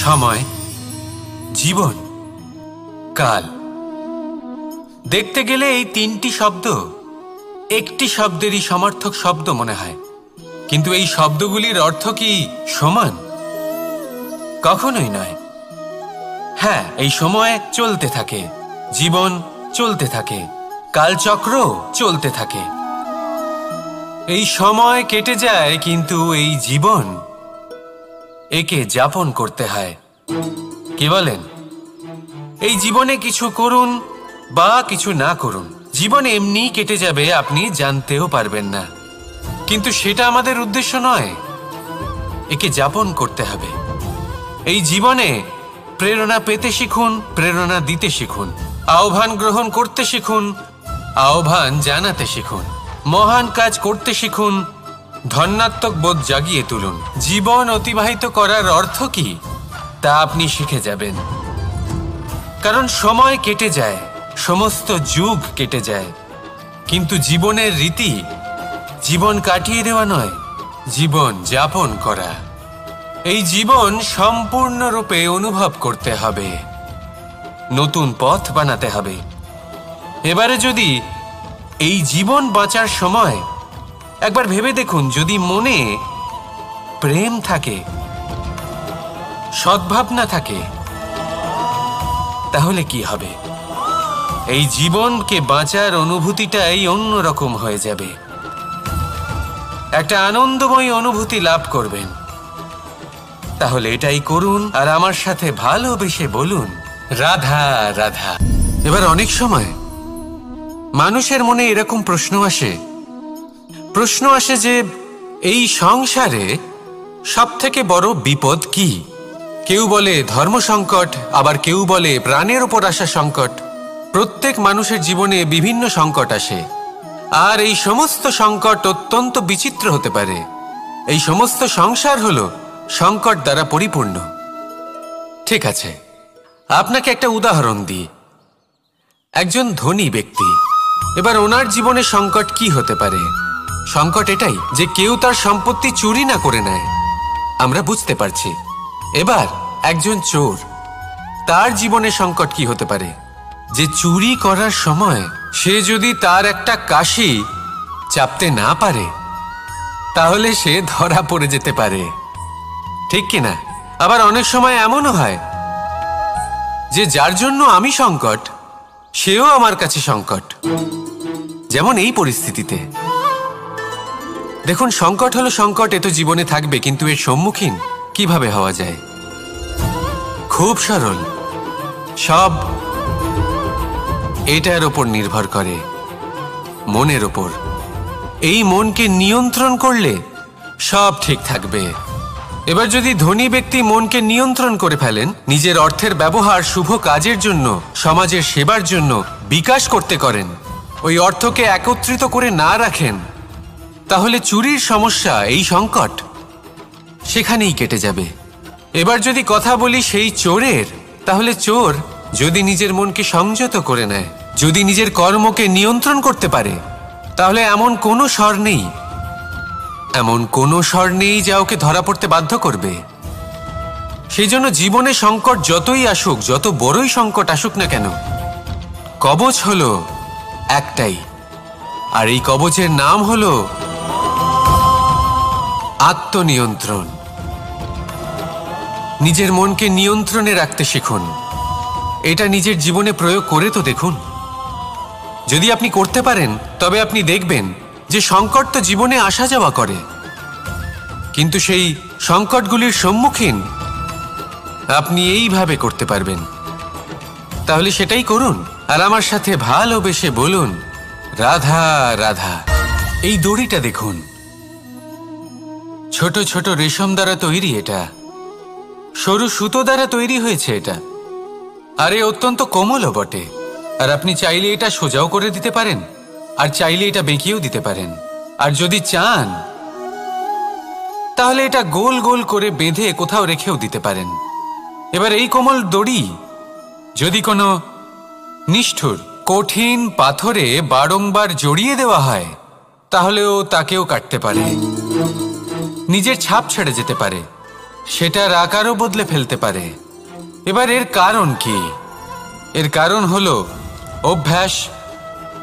সময়, জীবন, কাল। দেখতে গেলে এই তিনটি শব্দ একটি শব্দেরই সমার্থক শব্দ মনে হয়, কিন্তু এই শব্দগুলির অর্থ কি সমান? কখনোই নয়। হ্যাঁ, এই সময় চলতে থাকে, জীবন চলতে থাকে, কালচক্র চলতে থাকে। এই সময় কেটে যায়, কিন্তু এই জীবন একে যাপন করতে হয়। কি বলেন? এই জীবনে কিছু করুন বা কিছু না করুন, জীবন এমনি কেটে যাবে, আপনি জানতেও পারবেন না। কিন্তু সেটা আমাদের উদ্দেশ্য নয়, একে যাপন করতে হবে। এই জীবনে প্রেরণা পেতে শিখুন, প্রেরণা দিতে শিখুন, আহ্বান গ্রহণ করতে শিখুন, আহ্বান জানাতে শিখুন, মহান কাজ করতে শিখুন, ধন্যাত্মক বোধ জাগিয়ে তুলুন। জীবন অতিবাহিত করার অর্থ কি তা আপনি শিখে যাবেন। কারণ সময় কেটে যায়, সমস্ত যুগ কেটে যায়, কিন্তু জীবনের রীতি জীবন কাটিয়ে দেওয়া নয়, জীবন যাপন করা। এই জীবন সম্পূর্ণরূপে অনুভব করতে হবে, নতুন পথ বানাতে হবে। এবারে যদি এই জীবন বাঁচার সময় একবার ভেবে দেখুন, যদি মনে প্রেম থাকে, সদ্ভাবনা থাকে, তাহলে কি হবে? এই জীবনকে বাঁচার অনুভূতিটাই অন্যরকম হয়ে যাবে, একটা আনন্দময় অনুভূতি লাভ করবেন। তাহলে এটাই করুন, আর আমার সাথে ভালোবেসে বলুন, রাধা রাধা। এবার অনেক সময় মানুষের মনে এরকম প্রশ্ন আসে যে এই সংসারে সবথেকে বড় বিপদ কি? কেউ বলে ধর্ম সংকট, আবার কেউ বলে প্রাণের উপর আসা সংকট। প্রত্যেক মানুষের জীবনে বিভিন্ন সংকট আসে, আর এই সমস্ত সংকট অত্যন্ত বিচিত্র হতে পারে। এই সমস্ত সংসার হলো সংকট দ্বারা পরিপূর্ণ। ঠিক আছে, আপনাকে একটা উদাহরণ দিই। একজন ধনী ব্যক্তি, এবার ওনার জীবনে সংকট কি হতে পারে? সংকট এটাই যে কেউ তার সম্পত্তি চুরি না করে নেয়, আমরা বুঝতে পারছি। এবার একজন চোর, তার জীবনে সংকট কি হতে পারে? যে চুরি করার সময় সে যদি তার একটা কাশি চাপতে না পারে, তাহলে সে ধরা পড়ে যেতে পারে, ঠিক কিনা? আবার অনেক সময় এমনও হয় যে যার জন্য আমি সংকট, সেও আমার কাছে সংকট। যেমন এই পরিস্থিতিতে দেখুন, সংকট হলো সংকট, এ তো জীবনে থাকবে, কিন্তু এর সম্মুখীন কিভাবে হওয়া যায়? খুব সরল, সব এটার ওপর নির্ভর করে, মনের ওপর। এই মনকে নিয়ন্ত্রণ করলে সব ঠিক থাকবে। এবার যদি ধনী ব্যক্তি মনকে নিয়ন্ত্রণ করে ফেলেন, নিজের অর্থের ব্যবহার শুভ কাজের জন্য, সমাজের সেবার জন্য বিকাশ করতে করেন, ওই অর্থকে একত্রিত করে না রাখেন, তাহলে চুরির সমস্যা, এই সংকট সেখানেই কেটে যাবে। এবার যদি কথা বলি সেই চোরের, তাহলে চোর যদি নিজের মনকে সংযত করে নেয়, যদি নিজের কর্মকে নিয়ন্ত্রণ করতে পারে, তাহলে এমন কোনো স্বর নেই, এমন কোনো স্বর নেই যা ওকে ধরা পড়তে বাধ্য করবে। সেই জন্য জীবনে সংকট যতই আসুক, যত বড়ই সংকট আসুক না কেন, কবচ হলো একটাই, আর এই কবচের নাম হলো আত্মনিয়ন্ত্রণ। নিজের মনকে নিয়ন্ত্রণে রাখতে শিখুন। এটা নিজের জীবনে প্রয়োগ করে তো দেখুন। যদি আপনি করতে পারেন, তবে আপনি দেখবেন যে সংকট তো জীবনে আসা যাওয়া করে, কিন্তু সেই সংকটগুলির সম্মুখীন আপনি এইভাবে করতে পারবেন। তাহলে সেটাই করুন, আর আমার সাথে ভালোবেসে বলুন, রাধা রাধা। এই দড়িটা দেখুন, ছোট ছোট রেশম দ্বারা তৈরি, এটা সরু সুতো দ্বারা তৈরি হয়েছে এটা, আর এ অত্যন্ত কোমলও বটে। আর আপনি চাইলে এটা সোজাও করে দিতে পারেন, আর চাইলে এটা বেঁকিয়েও দিতে পারেন, আর যদি চান তাহলে এটা গোল গোল করে বেঁধে কোথাও রেখেও দিতে পারেন। এবার এই কোমল দড়ি যদি কোনো নিষ্ঠুর কঠিন পাথরে বারংবার জড়িয়ে দেওয়া হয়, তাহলেও তাকেও কাটতে পারে, নিজের ছাপ ছেড়ে যেতে পারে। সেটার আকারও বদলে ফেলতে পারে। এবার এর কারণ কি? এর কারণ হলো অভ্যাস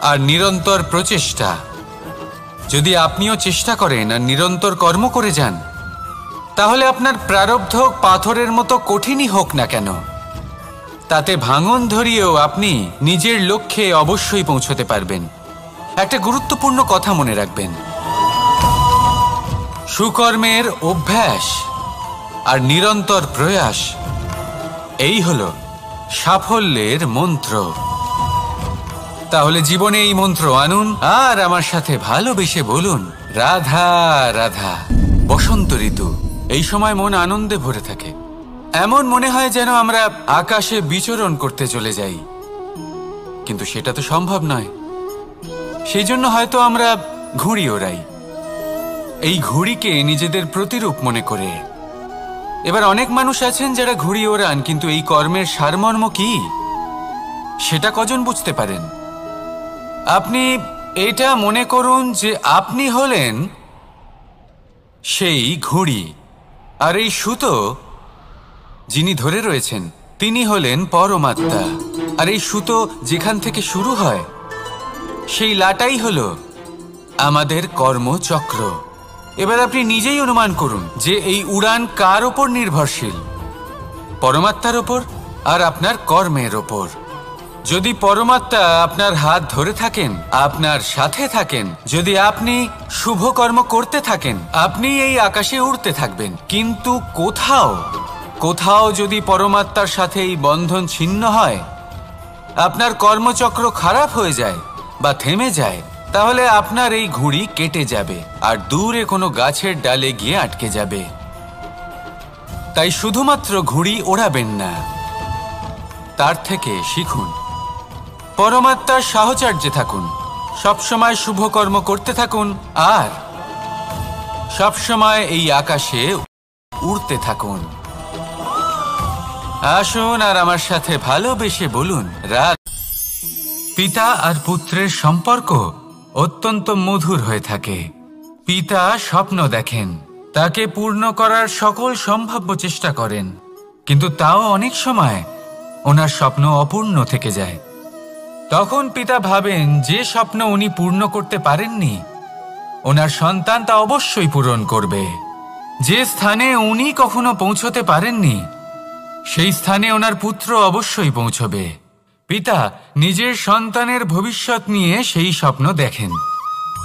আর নিরন্তর প্রচেষ্টা। যদি আপনিও চেষ্টা করেন আর নিরন্তর কর্ম করে যান, তাহলে আপনার প্রারব্ধ পাথরের মতো কঠিনই হোক না কেন, তাতে ভাঙন ধরিয়েও আপনি নিজের লক্ষ্যে অবশ্যই পৌঁছতে পারবেন। একটা গুরুত্বপূর্ণ কথা মনে রাখবেন, সুকর্মের অভ্যাস আর নিরন্তর প্রয়াস, এই হলো সাফল্যের মন্ত্র। তাহলে জীবনে এই মন্ত্র আনুন আর আমার সাথে ভালোবেসে বলুন, রাধা রাধা। বসন্ত ঋতু, এই সময় মন আনন্দে ভরে থাকে। এমন মনে হয় যেন আমরা আকাশে বিচরণ করতে চলে যাই, কিন্তু সেটা তো সম্ভব নয়। সেই জন্য হয়তো আমরা ঘুড়ি ওড়াই, এই ঘুড়িকে নিজেদের প্রতিরূপ মনে করে। এবার অনেক মানুষ আছেন যারা ঘুড়ি ওড়ান, কিন্তু এই কর্মের সারমর্ম কি সেটা কজন বুঝতে পারেন? আপনি এটা মনে করুন যে আপনি হলেন সেই ঘুড়ি, আর এই সুতো যিনি ধরে রয়েছেন তিনি হলেন পরমাত্মা। আর এই সুতো যেখান থেকে শুরু হয় সেই লাটাই হলো আমাদের কর্মচক্র। এবার আপনি নিজেই অনুমান করুন যে এই উড়ান কার ওপর নির্ভরশীল? পরমাত্মার ওপর আর আপনার কর্মের ওপর। যদি পরমাত্মা আপনার হাত ধরে থাকেন, আপনার সাথে থাকেন, যদি আপনি শুভ কর্ম করতে থাকেন, আপনি এই আকাশে উড়তে থাকবেন। কিন্তু কোথাও যদি পরমাত্মার সাথে এই বন্ধন ছিন্ন হয়, আপনার কর্মচক্র খারাপ হয়ে যায় বা থেমে যায়, তাহলে আপনার এই ঘুড়ি কেটে যাবে আর দূরে কোনো গাছের ডালে গিয়ে আটকে যাবে। তাই শুধুমাত্র ঘুড়ি ওড়াবেন না, তার থেকে শিখুন, পরমাত্মার সাহচর্যে থাকুন, সবসময় শুভ কর্ম করতে থাকুন আর সবসময় এই আকাশে উড়তে থাকুন। আসুন আর আমার সাথে ভালোবেসে বলুন, রাত। পিতা আর পুত্রের সম্পর্ক অত্যন্ত মধুর হয়ে থাকে। পিতা স্বপ্ন দেখেন, তাকে পূর্ণ করার সকল সম্ভাব্য চেষ্টা করেন, কিন্তু তাও অনেক সময় ওনার স্বপ্ন অপূর্ণ থেকে যায়। তখন পিতা ভাবেন যে স্বপ্ন উনি পূর্ণ করতে পারেননি, ওনার সন্তান তা অবশ্যই পূরণ করবে। যে স্থানে উনি কখনো পৌঁছতে পারেননি, সেই স্থানে ওনার পুত্র অবশ্যই পৌঁছবে। পিতা নিজের সন্তানের ভবিষ্যৎ নিয়ে সেই স্বপ্ন দেখেন,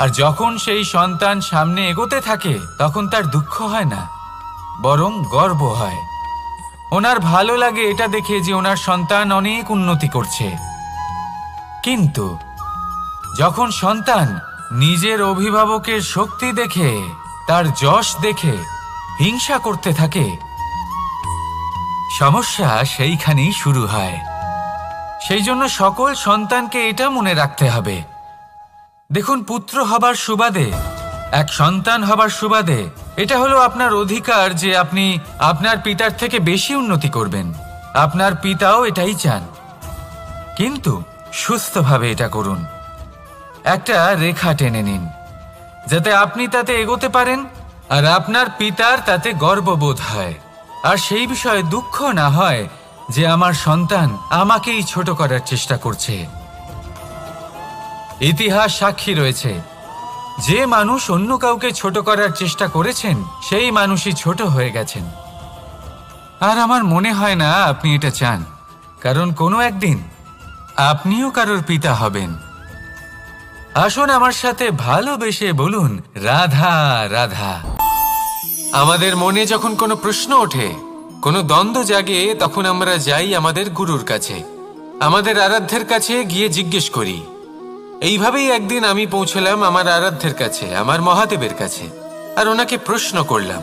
আর যখন সেই সন্তান সামনে এগোতে থাকে তখন তার দুঃখ হয় না, বরং গর্ব হয়। ওনার ভালো লাগে এটা দেখে যে ওনার সন্তান অনেক উন্নতি করছে। কিন্তু যখন সন্তান নিজের অভিভাবকের শক্তি দেখে, তার যশ দেখে হিংসা করতে থাকে, সমস্যা সেইখানেই শুরু হয়। সেই জন্য সকল সন্তানকে এটা মনে রাখতে হবে, দেখুন, পুত্র হবার সুবাদে, এক সন্তান হবার সুবাদে এটা হলো আপনার অধিকার যে আপনি আপনার পিতার থেকে বেশি উন্নতি করবেন। আপনার পিতাও এটাই চান, কিন্তু সুস্থভাবে এটা করুন। একটা রেখা টেনে নিন যাতে আপনি তাতে এগোতে পারেন আর আপনার পিতার তাতে গর্ববোধ হয়, আর সেই বিষয়ে দুঃখ না হয় যে আমার সন্তান আমাকেই ছোট করার চেষ্টা করছে। ইতিহাস সাক্ষী রয়েছে, যে মানুষ অন্য কাউকে ছোট করার চেষ্টা করেছেন সেই মানুষই ছোট হয়ে গেছেন। আর আমার মনে হয় না আপনি এটা চান, কারণ কোনো একদিন আপনিও কারোর পিতা হবেন। আসুন আমার সাথে ভালোবেসে বলুন, রাধা রাধা। আমাদের মনে যখন কোনো প্রশ্ন ওঠে, কোনো দ্বন্দ্ব জাগে, তখন আমরা যাই আমাদের গুরুর কাছে, আমাদের আরাধ্যের কাছে গিয়ে জিজ্ঞেস করি। এইভাবেই একদিন আমি পৌঁছলাম আমার আরাধ্যের কাছে, আমার মহাদেবের কাছে, আর ওনাকে প্রশ্ন করলাম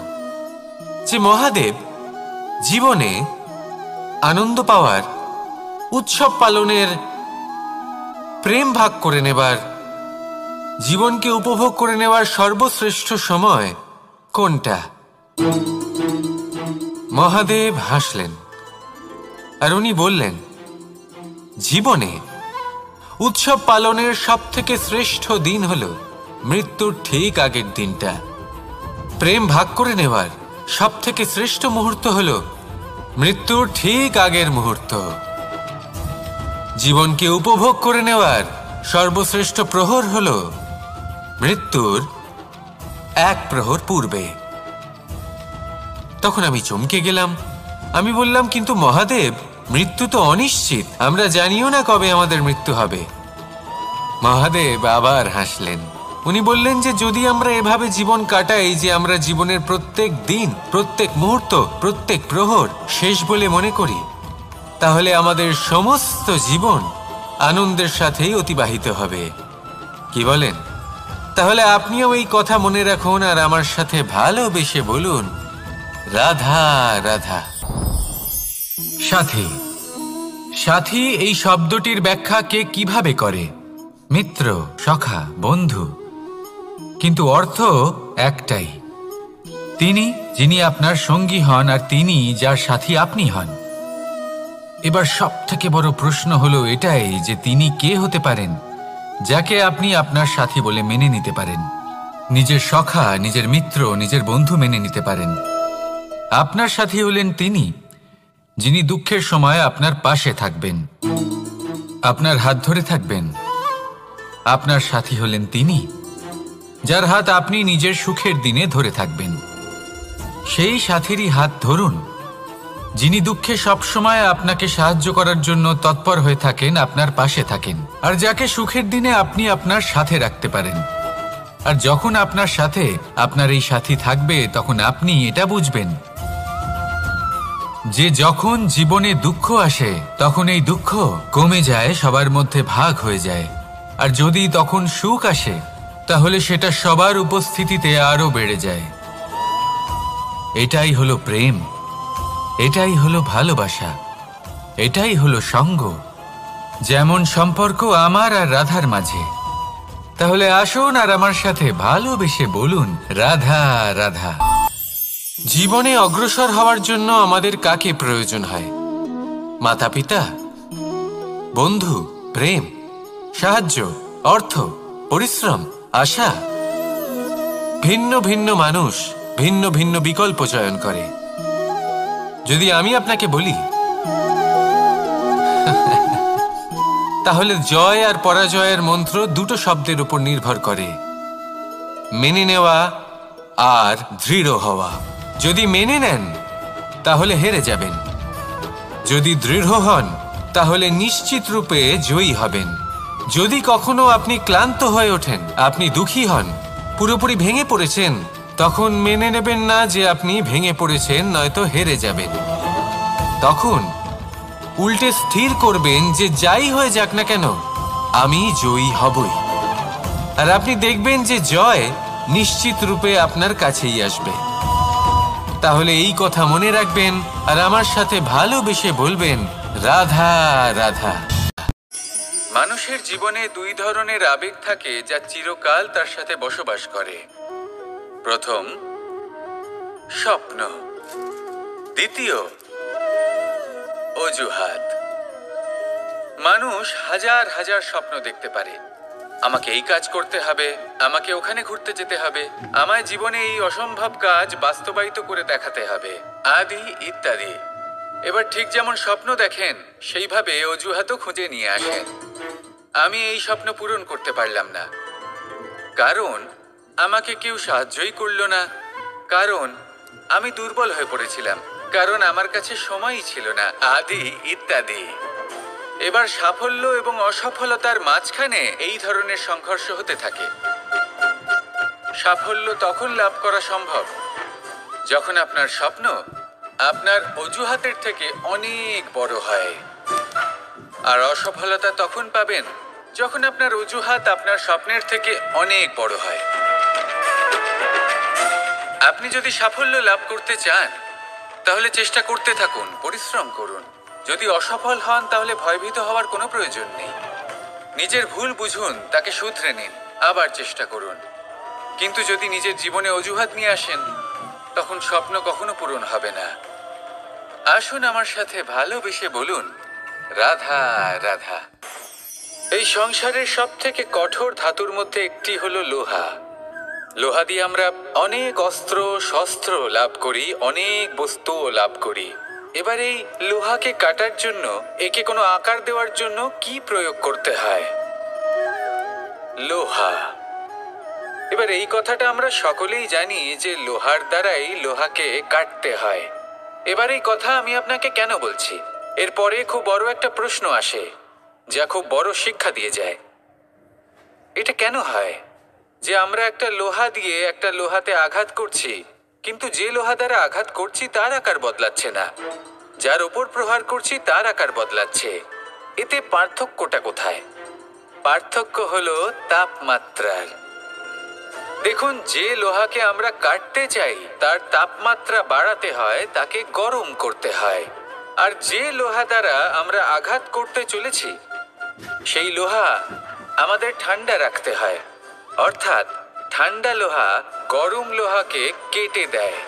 যে মহাদেব, জীবনে আনন্দ পাওয়ার, উৎসব পালনের, প্রেম ভাগ করে নেবার, জীবনকে উপভোগ করে নেওয়ার সর্বশ্রেষ্ঠ সময় কোনটা? মহাদেব হাসলেন আর উনি বললেন, জীবনে উৎসব পালনের সবথেকে শ্রেষ্ঠ দিন হলো মৃত্যুর ঠিক আগের দিনটা। প্রেম ভাগ করে নেওয়ার সব থেকে শ্রেষ্ঠ মুহূর্ত হল মৃত্যুর ঠিক আগের মুহূর্ত। জীবনকে উপভোগ করে নেওয়ার সর্বশ্রেষ্ঠ প্রহর হল মৃত্যুর এক প্রহর পূর্বে। তখন আমি চমকে গেলাম। আমি বললাম, কিন্তু মহাদেব, মৃত্যু তো অনিশ্চিত, আমরা জানিও না কবে আমাদের মৃত্যু হবে। মহাদেব আবার হাসলেন। উনি বললেন যে যদি আমরা এভাবে জীবন কাটাই যে আমরা জীবনের প্রত্যেক দিন, প্রত্যেক মুহূর্ত, প্রত্যেক প্রহর শেষ বলে মনে করি, তাহলে আমাদের সমস্ত জীবন আনন্দের সাথেই অতিবাহিত হবে। কি বলেন? তাহলে আপনিও এই কথা মনে রাখুন আর আমার সাথে ভালোবেসে বলুন, রাধা রাধা। সাথী। সাথী এই শব্দটির ব্যাখ্যা কে কিভাবে করে? মিত্র, সখা, বন্ধু। কিন্তু অর্থ একটাই, তিনি যিনি আপনার সঙ্গী হন আর তিনি যার সাথী আপনি হন। এবার সব থেকে বড় প্রশ্ন হলো এটাই যে তিনি কে হতে পারেন যাকে আপনি আপনার সাথী বলে মেনে নিতে পারেন, নিজের সখা, নিজের মিত্র, নিজের বন্ধু মেনে নিতে পারেন। আপনার সাথী হলেন তিনি যিনি দুঃখের সময় আপনার পাশে থাকবেন, আপনার হাত ধরে থাকবেন। আপনার সাথী হলেন তিনি যার হাত আপনি নিজের সুখের দিনে ধরে থাকবেন। সেই সাথীরই হাত ধরুন যিনি দুঃখে সবসময় আপনাকে সাহায্য করার জন্য তৎপর হয়ে থাকেন, আপনার পাশে থাকেন, আর যাকে সুখের দিনে আপনি আপনার সাথে রাখতে পারেন। আর যখন আপনার সাথে আপনার এই সাথী থাকবে তখন আপনি এটা বুঝবেন যে যখন জীবনে দুঃখ আসে তখন এই দুঃখ কমে যায়, সবার মধ্যে ভাগ হয়ে যায়। আর যদি তখন সুখ আসে তাহলে সেটা সবার উপস্থিতিতে আরো বেড়ে যায়। এটাই হলো প্রেম, এটাই হলো ভালোবাসা, এটাই হলো সঙ্গ। যেমন সম্পর্ক আমার আর রাধার মাঝে। তাহলে আসুন আর আমার সাথে ভালোবেসে বলুন, রাধা রাধা। জীবনে অগ্রসর হওয়ার জন্য আমাদের কাকে প্রয়োজন হয়? মাতা পিতা, বন্ধু, প্রেম, সাহায্য, অর্থ, পরিশ্রম, আশা। ভিন্ন ভিন্ন মানুষ ভিন্ন ভিন্ন বিকল্প চয়ন করে। যদি আমি আপনাকে বলি তাহলে জয় আর পরাজয়ের মন্ত্র দুটো শব্দের উপর নির্ভর করে, মেনে নেওয়া আর দৃঢ় হওয়া। যদি মেনে নেন তাহলে হেরে যাবেন, যদি দৃঢ় হন তাহলে নিশ্চিত রূপে জয়ী হবেন। যদি কখনো আপনি ক্লান্ত হয়ে ওঠেন, আপনি দুঃখী হন, পুরোপুরি ভেঙে পড়েছেন, তখন মেনে নেবেন না যে আপনি ভেঙে পড়েছেন, নয়তো হেরে যাবেন। তখন উল্টে স্থির করবেন যে যাই হয়ে যাক না কেন আমি জয়ী হবই। আর আপনি দেখবেন যে জয় নিশ্চিত রূপে আপনার কাছেই আসবে। তাহলে এই কথা মনে রাখবেন আর আমার সাথে ভালোবেসে বলবেন, রাধা রাধা। মানুষের জীবনে দুই ধরনের আবেগ থাকে যা চিরকাল তার সাথে বসবাস করে। প্রথম, স্বপ্ন। দ্বিতীয়, অজুহাত। মানুষ হাজার হাজার স্বপ্ন দেখতে পারে। আমাকে এই কাজ করতে হবে, আমাকে ওখানে ঘুরতে যেতে হবে, আমায় জীবনে এই অসম্ভব কাজ বাস্তবায়িত করে দেখাতে হবে, আদি ইত্যাদি। এবার ঠিক যেমন স্বপ্ন দেখেন সেইভাবে অজুহাতও খুঁজে নিয়ে আসেন। আমি এই স্বপ্ন পূরণ করতে পারলাম না, কারণ আমাকে কেউ সাহায্যই করল না, কারণ আমি দুর্বল হয়ে পড়েছিলাম, কারণ আমার কাছে সময়ই ছিল না, আদি ইত্যাদি। এবার সাফল্য এবং অসফলতার মাঝখানে এই ধরনের সংঘর্ষ হতে থাকে। সাফল্য তখন লাভ করা সম্ভব যখন আপনার স্বপ্ন আপনার অজুহাতের থেকে অনেক বড় হয়, আর অসফলতা তখন পাবেন যখন আপনার অজুহাত আপনার স্বপ্নের থেকে অনেক বড় হয়। আপনি যদি সাফল্য লাভ করতে চান তাহলে চেষ্টা করতে থাকুন, পরিশ্রম করুন। যদি অসফল হন তাহলে ভয়ভীত হওয়ার কোনো প্রয়োজন নেই। নিজের ভুল বুঝুন, তাকে শুধরে নিন, আবার চেষ্টা করুন। কিন্তু যদি নিজের জীবনে অজুহাত নিয়ে আসেন তখন স্বপ্ন কখনো পূরণ হবে না। আসুন আমার সাথে ভালোবেসে বলুন, রাধা রাধা। এই সংসারের সব থেকে কঠোর ধাতুর মধ্যে একটি হলো লোহা। লোহা দিয়ে আমরা অনেক অস্ত্র শস্ত্র লাভ করি, অনেক বস্তুও লাভ করি। এবার এই লোহাকে কাটার জন্য, একে কোনো আকার দেওয়ার জন্য কি প্রয়োগ করতে হয়? লোহা। এবার এই কথাটা আমরা সকলেই জানি যে লোহার দ্বারাই লোহাকে কাটতে হয়। এবার এই কথা আমি আপনাকে কেন বলছি? এরপরে খুব বড় একটা প্রশ্ন আসে, যা খুব বড় শিক্ষা দিয়ে যায়। এটা কেন হয় যে আমরা একটা লোহা দিয়ে একটা লোহাতে আঘাত করছি, কিন্তু যে লোহা দ্বারা আঘাত করছি তার আকার বদলাচ্ছে না, যার ওপর প্রহার করছি তার আকার বদলাচ্ছে? এতে পার্থক্যটা কোথায়? পার্থক্য হলো তাপমাত্রার। দেখুন, যে লোহাকে আমরা কাটতে চাই তার তাপমাত্রা বাড়াতে হয়, তাকে গরম করতে হয়। আর যে লোহা দ্বারা আমরা আঘাত করতে চলেছি সেই লোহা আমাদের ঠান্ডা রাখতে হয়। অর্থাৎ ঠান্ডা লোহা গরম লোহাকে কেটে দেয়।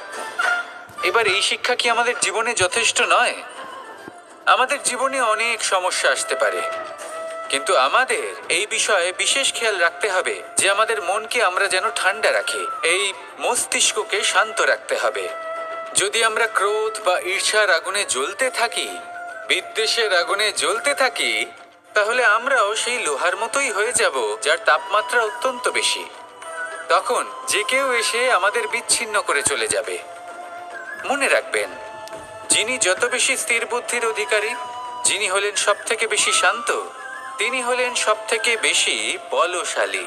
এবার এই শিক্ষা কি আমাদের জীবনে যথেষ্ট নয়? আমাদের জীবনে অনেক সমস্যা আসতে পারে, কিন্তু আমাদের এই বিষয়ে বিশেষ খেয়াল রাখতে হবে যে আমাদের মনকে আমরা যেন ঠান্ডা রাখি, এই মস্তিষ্ককে শান্ত রাখতে হবে। যদি আমরা ক্রোধ বা ঈর্ষার আগুনে জ্বলতে থাকি, বিদ্বেষের আগুনে জ্বলতে থাকি, তাহলে আমরাও সেই লোহার মতোই হয়ে যাব যার তাপমাত্রা অত্যন্ত বেশি। তখন যে কেউ এসে আমাদের বিচ্ছিন্ন করে চলে যাবে। মনে রাখবেন, যিনি যত বেশি স্থির বুদ্ধির অধিকারী, যিনি হলেন সব থেকে বেশি শান্ত, তিনি হলেন সব থেকে বেশি বলশালী।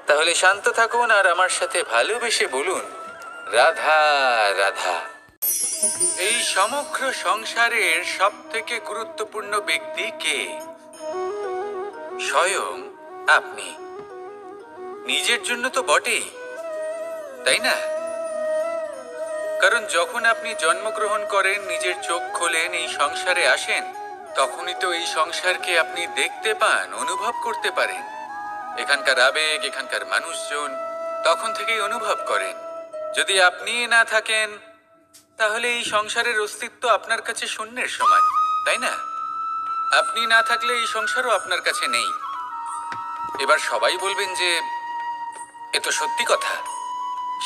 তাহলে শান্ত থাকুন আর আমার সাথে ভালোবেসে বলুন, রাধা রাধা। এই সমগ্র সংসারের সব থেকে গুরুত্বপূর্ণ ব্যক্তি কে? স্বয়ং আপনি। নিজের জন্য তো বটেই, তাই না? কারণ যখন আপনি জন্মগ্রহণ করেন, নিজের চোখ খোলেন, এই সংসারে আসেন, তখনই তো এই সংসারকে আপনি দেখতে পান, অনুভব করতে পারেন। এখানকার আবেগ, এখানকার মানুষজন তখন থেকেই অনুভব করেন। যদি আপনি না থাকেন, তাহলে এই সংসারের অস্তিত্ব আপনার কাছে শূন্যের সমান, তাই না? আপনি না থাকলে এই সংসারও আপনার কাছে নেই। এবার সবাই বলবেন যে এ তো সত্যি কথা।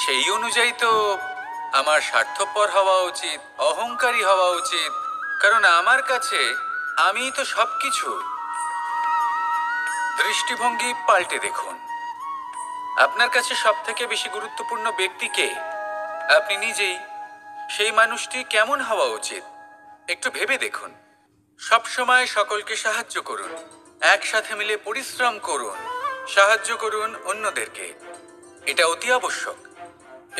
সেই অনুযায়ী তো আমার স্বার্থপর হওয়া উচিত, অহংকারী হওয়া উচিত, কারণ আমার কাছে আমিই তো সবকিছু। দৃষ্টিভঙ্গি পাল্টে দেখুন। আপনার কাছে সব থেকে বেশি গুরুত্বপূর্ণ ব্যক্তি কে? আপনি নিজেই। সেই মানুষটি কেমন হওয়া উচিত একটু ভেবে দেখুন। সবসময় সকলকে সাহায্য করুন, একসাথে মিলে পরিশ্রম করুন, সাহায্য করুন অন্যদেরকে। এটা অতি আবশ্যক।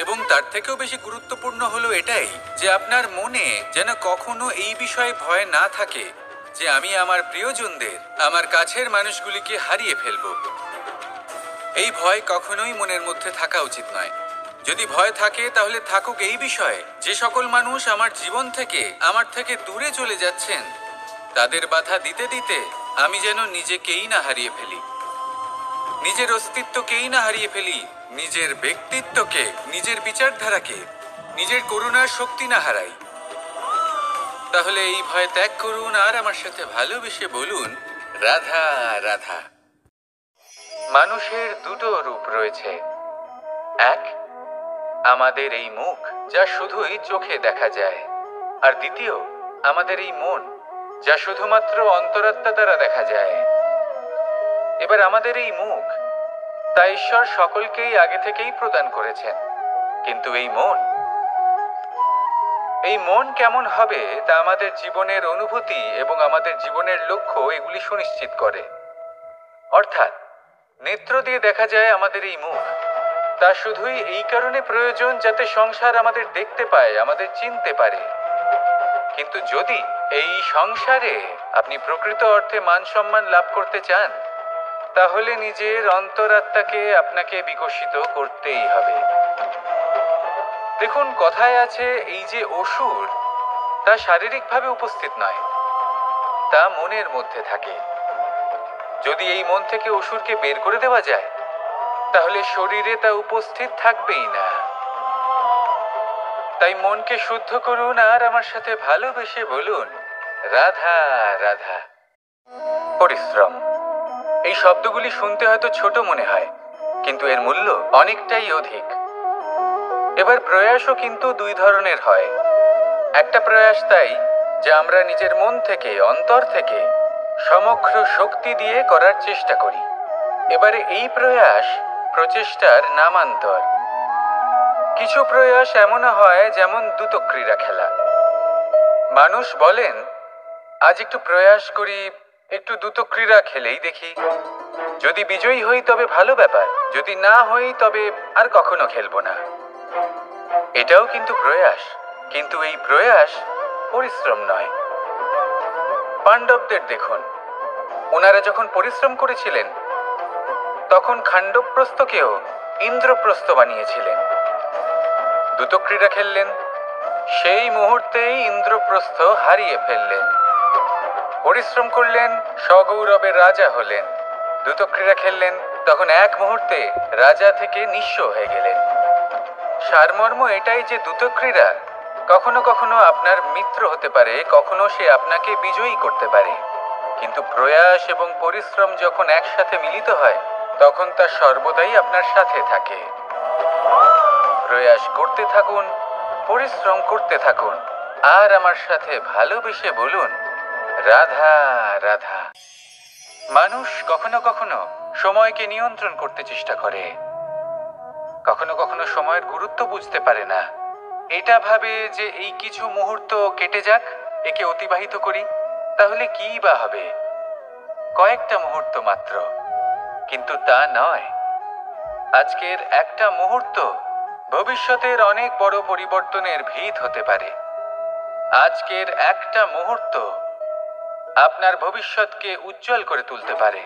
এবং তার থেকেও বেশি গুরুত্বপূর্ণ হলো এটাই যে আপনার মনে যেন কখনো এই বিষয়ে ভয় না থাকে যে আমি আমার প্রিয়জনদের, আমার কাছের মানুষগুলিকে হারিয়ে ফেলব। এই ভয় কখনোই মনের মধ্যে থাকা উচিত নয়। যদি ভয় থাকে তাহলে থাকুক এই বিষয়ে যে সকল মানুষ আমার জীবন থেকে, আমার থেকে দূরে চলে যাচ্ছেন, তাদের বাধা দিতে দিতে আমি যেন নিজেকেই না হারিয়ে ফেলি, নিজের অস্তিত্বকেই না হারিয়ে ফেলি, নিজের ব্যক্তিত্বকে, নিজের বিচারধারাকে, নিজের করুণার শক্তি না হারাই। তাহলে এই ভয় ত্যাগ করুন আর আমার সাথে ভালোবেসে বলুন, রাধা রাধা। মানুষের দুটো রূপ রয়েছে। এক, আমাদের এই মুখ, যা শুধুই চোখে দেখা যায়। আর দ্বিতীয়, আমাদের এই মন, যা শুধুমাত্র অন্তরাত্মা দ্বারা দেখা যায়। এবার আমাদের এই মুখ, তা ঈশ্বর সকলকেই আগে থেকেই প্রদান করেছেন। কিন্তু এই মন কেমন হবে তা আমাদের জীবনের অনুভূতি এবং আমাদের জীবনের লক্ষ্য এগুলি সুনিশ্চিত করে। অর্থাৎ নেত্র দিয়ে দেখা যায় আমাদের এই মুখ, তা শুধুই এই কারণে প্রয়োজন যাতে সংসার আমাদের দেখতে পায়, আমাদের চিনতে পারে। কিন্তু যদি এই সংসারে আপনি প্রকৃত অর্থে মান সম্মান লাভ করতে চান, তাহলে নিজের অন্তরাত্মাকে আপনাকে বিকশিত করতেই হবে। দেখুন, কথায় আছে এই যে অসুর, তা শারীরিকভাবে উপস্থিত নয়, তা মনের মধ্যে থাকে। যদি এই মন থেকে অসুরকে বের করে দেওয়া যায়, তাহলে শরীরে তা উপস্থিত থাকবেই না। তাই মনকে শুদ্ধ করুন আর আমার সাথে ভালোবেসে বলুন, রাধা রাধা। পরিশ্রম, এই শব্দগুলি শুনতে হয়তো ছোট মনে হয়, কিন্তু এর মূল্য অনেকটাই অধিক। এবার প্রয়াসও কিন্তু দুই ধরনের হয়। একটা প্রয়াস তাই যা আমরা নিজের মন থেকে, অন্তর থেকে সমগ্র শক্তি দিয়ে করার চেষ্টা করি। এবারে এই প্রয়াস প্রচেষ্টার নামান্তর। কিছু প্রয়াস এমনও হয় যেমন দ্রুতক্রীড়া খেলা। মানুষ বলেন, আজ একটু প্রয়াস করি, একটু দ্রুতক্রীড়া খেলেই দেখি, যদি বিজয়ী হই তবে ভালো ব্যাপার, যদি না হই তবে আর কখনো খেলবো না। এটাও কিন্তু প্রয়াস, কিন্তু এই প্রয়াস পরিশ্রম নয়। পাণ্ডবদের দেখুন, ওনারা যখন পরিশ্রম করেছিলেন তখন খাণ্ডবপ্রস্থকেও ইন্দ্রপ্রস্থ বানিয়েছিলেন। দ্রুতক্রীড়া খেললেন, সেই মুহূর্তেই ইন্দ্রপ্রস্থ হারিয়ে ফেললেন। পরিশ্রম করলেন, সগৌরবে রাজা হলেন। দ্রুতক্রীড়া খেললেন, তখন এক মুহূর্তে রাজা থেকে নিঃস্ব হয়ে গেলেন। সারমর্ম এটাই যে দ্রুতক্রীড়া কখনো কখনো আপনার মিত্র হতে পারে, কখনো সে আপনাকে বিজয়ী করতে পারে, কিন্তু প্রয়াস এবং পরিশ্রম যখন একসাথে মিলিত হয় তখন তা সর্বদাই আপনার সাথে থাকে। প্রয়াস করতে থাকুন, পরিশ্রম করতে থাকুন, আর আমার সাথে ভালোবেসে বলুন, রাধা রাধা। মানুষ কখনো কখনো সময়কে নিয়ন্ত্রণ করতে চেষ্টা করে, কখনো কখনো সময়ের গুরুত্ব বুঝতে পারে না। এটা ভাবে যে এই কিছু মুহূর্ত কেটে যাক, একে অতিবাহিত করি, তাহলে কি বা হবে, কয়েকটা মুহূর্ত মাত্র। কিন্তু তা নয়। আজকের একটা মুহূর্ত ভবিষ্যতের অনেক বড় পরিবর্তনের ভিত হতে পারে। আজকের একটা মুহূর্ত আপনার ভবিষ্যৎকে উজ্জ্বল করে তুলতে পারে।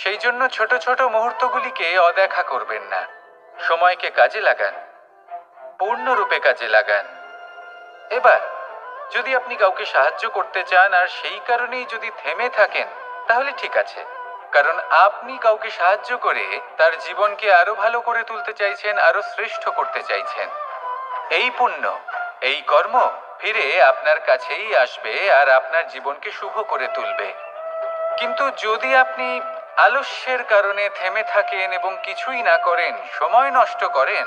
সেই জন্য ছোট ছোট মুহূর্তগুলিকে অদেখা করবেন না। সময়কে কাজে লাগান, পূর্ণরূপে কাজে লাগান। এবার যদি আপনি কাউকে সাহায্য করতে চান আর সেই কারণেই যদি থেমে থাকেন, তাহলে ঠিক আছে, কারণ আপনি কাউকে সাহায্য করে তার জীবনকে আরো ভালো করে তুলতে চাইছেন, আরো শ্রেষ্ঠ করতে চাইছেন। এই পুণ্য, এই কর্ম ফিরে আপনার কাছেই আসবে আর আপনার জীবনকে শুভ করে তুলবে। কিন্তু যদি আপনি আলস্যের কারণে থেমে থাকেন এবং কিছুই না করেন, সময় নষ্ট করেন,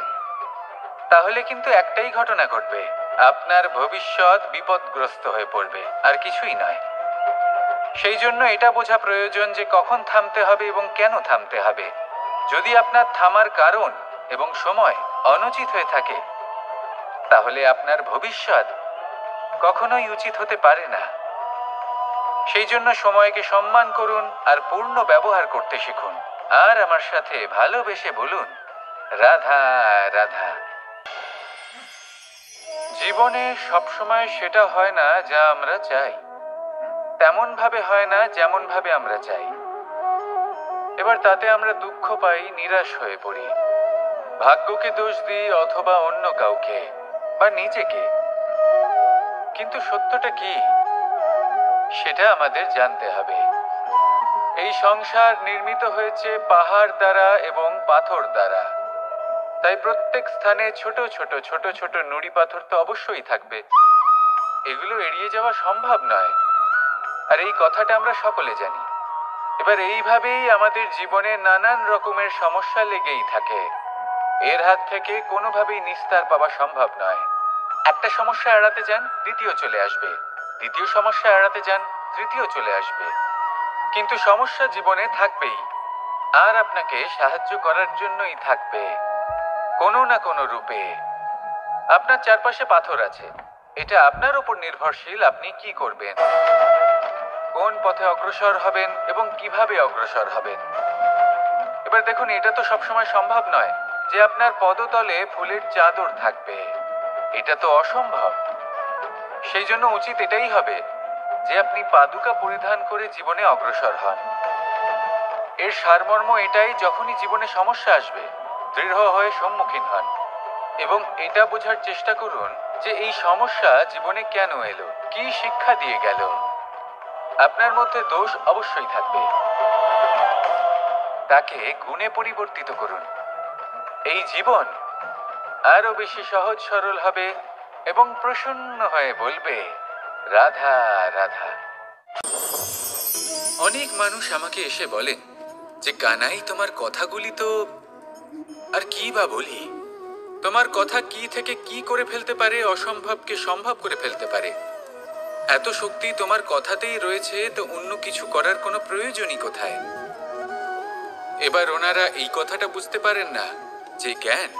তাহলে কিন্তু একটাই ঘটনা ঘটবে, আপনার ভবিষ্যৎ বিপদগ্রস্ত হয়ে পড়বে, আর কিছুই নয়। সেই জন্য এটা বোঝা প্রয়োজন যে কখন থামতে হবে এবং কেন থামতে হবে। যদি আপনার থামার কারণ এবং সময় অনুচিত হয়ে থাকে, তাহলে আপনার ভবিষ্যৎ কখনোই উচিত হতে পারে না। সেই জন্য সময়কে সম্মান করুন আর পূর্ণ ব্যবহার করতে শিখুন। আর আমার সাথে ভালোবেসে বলুন, রাধা রাধা। জীবনে সবসময় সেটা হয় না যা আমরা চাই, তেমন ভাবে হয় না যেমন ভাবে আমরা চাই। এবার তাতে আমরা দুঃখ পাই, নিরাশ হয়ে পড়ি, ভাগ্যকে দোষ দিই অথবা অন্য কাউকে বা নিজেকে। কিন্তু সত্যটা কি সেটা আমাদের জানতে হবে। এই সংসার নির্মিত হয়েছে পাহাড় দ্বারা এবং পাথর দ্বারা, তাই প্রত্যেক স্থানে ছোট ছোট ছোট ছোট নুড়ি পাথর তো অবশ্যই থাকবে। এগুলো এড়িয়ে যাওয়া সম্ভব নয়, আর এই কথাটা আমরা সকলে জানি। এবার এইভাবেই আমাদের জীবনে নানান রকমের সমস্যা লেগেই থাকে। এর হাত থেকে কোনোভাবেই নিস্তার পাওয়া সম্ভব নয়। একটা সমস্যা এড়াতে যান, দ্বিতীয় চলে আসবে, দ্বিতীয় সমস্যা এড়াতে যান, তৃতীয় চলে আসবে। কিন্তু সমস্যা জীবনে থাকবেই, আর আপনাকে সাহায্য করার জন্যই থাকবে কোনো না কোনো রূপে। আপনার চারপাশে পাথর আছে, এটা আপনার উপর নির্ভরশীল আপনি কি করবেন, কোন পথে অগ্রসর হবেন এবং কিভাবে অগ্রসর হবেন। এবার দেখুন, এটা তো সবসময় সম্ভব নয় যে আপনার পদতলে ফুলের চাদর থাকবে, এটা তো অসম্ভব। সেই জন্য উচিত এটাই হবে যে আপনি পাদুকা পরিধান করে জীবনে অগ্রসর হন। এর সারমর্ম এটাই, যখনই জীবনে সমস্যা আসবে দৃঢ় হয়ে সম্মুখীন হন এবং এটা বোঝার চেষ্টা করুন যে এই সমস্যা জীবনে কেন এলো, কি শিক্ষা দিয়ে গেল। আপনার মধ্যে দোষ অবশ্যই থাকবে, তাকে গুণে পরিবর্তিত করুন। এই জীবন আরো বেশি সহজ সরল হবে এবং প্রসন্ন হয়ে বলবে, রাধা রাধা। অনেক মানুষ আমাকে এসে বলেন যে কানাই, তোমার কথাগুলি তো আর কি বা বলি, তোমার কথা কি থেকে কি করে ফেলতে পারে, অসম্ভবকে সম্ভব করে ফেলতে পারে। এত শক্তি তোমার কথাতেই রয়েছে, তো অন্য কিছু করার কোনো প্রয়োজনই কোথায়? এবার ওনারা এই কথাটা বুঝতে পারেন না যে জ্ঞান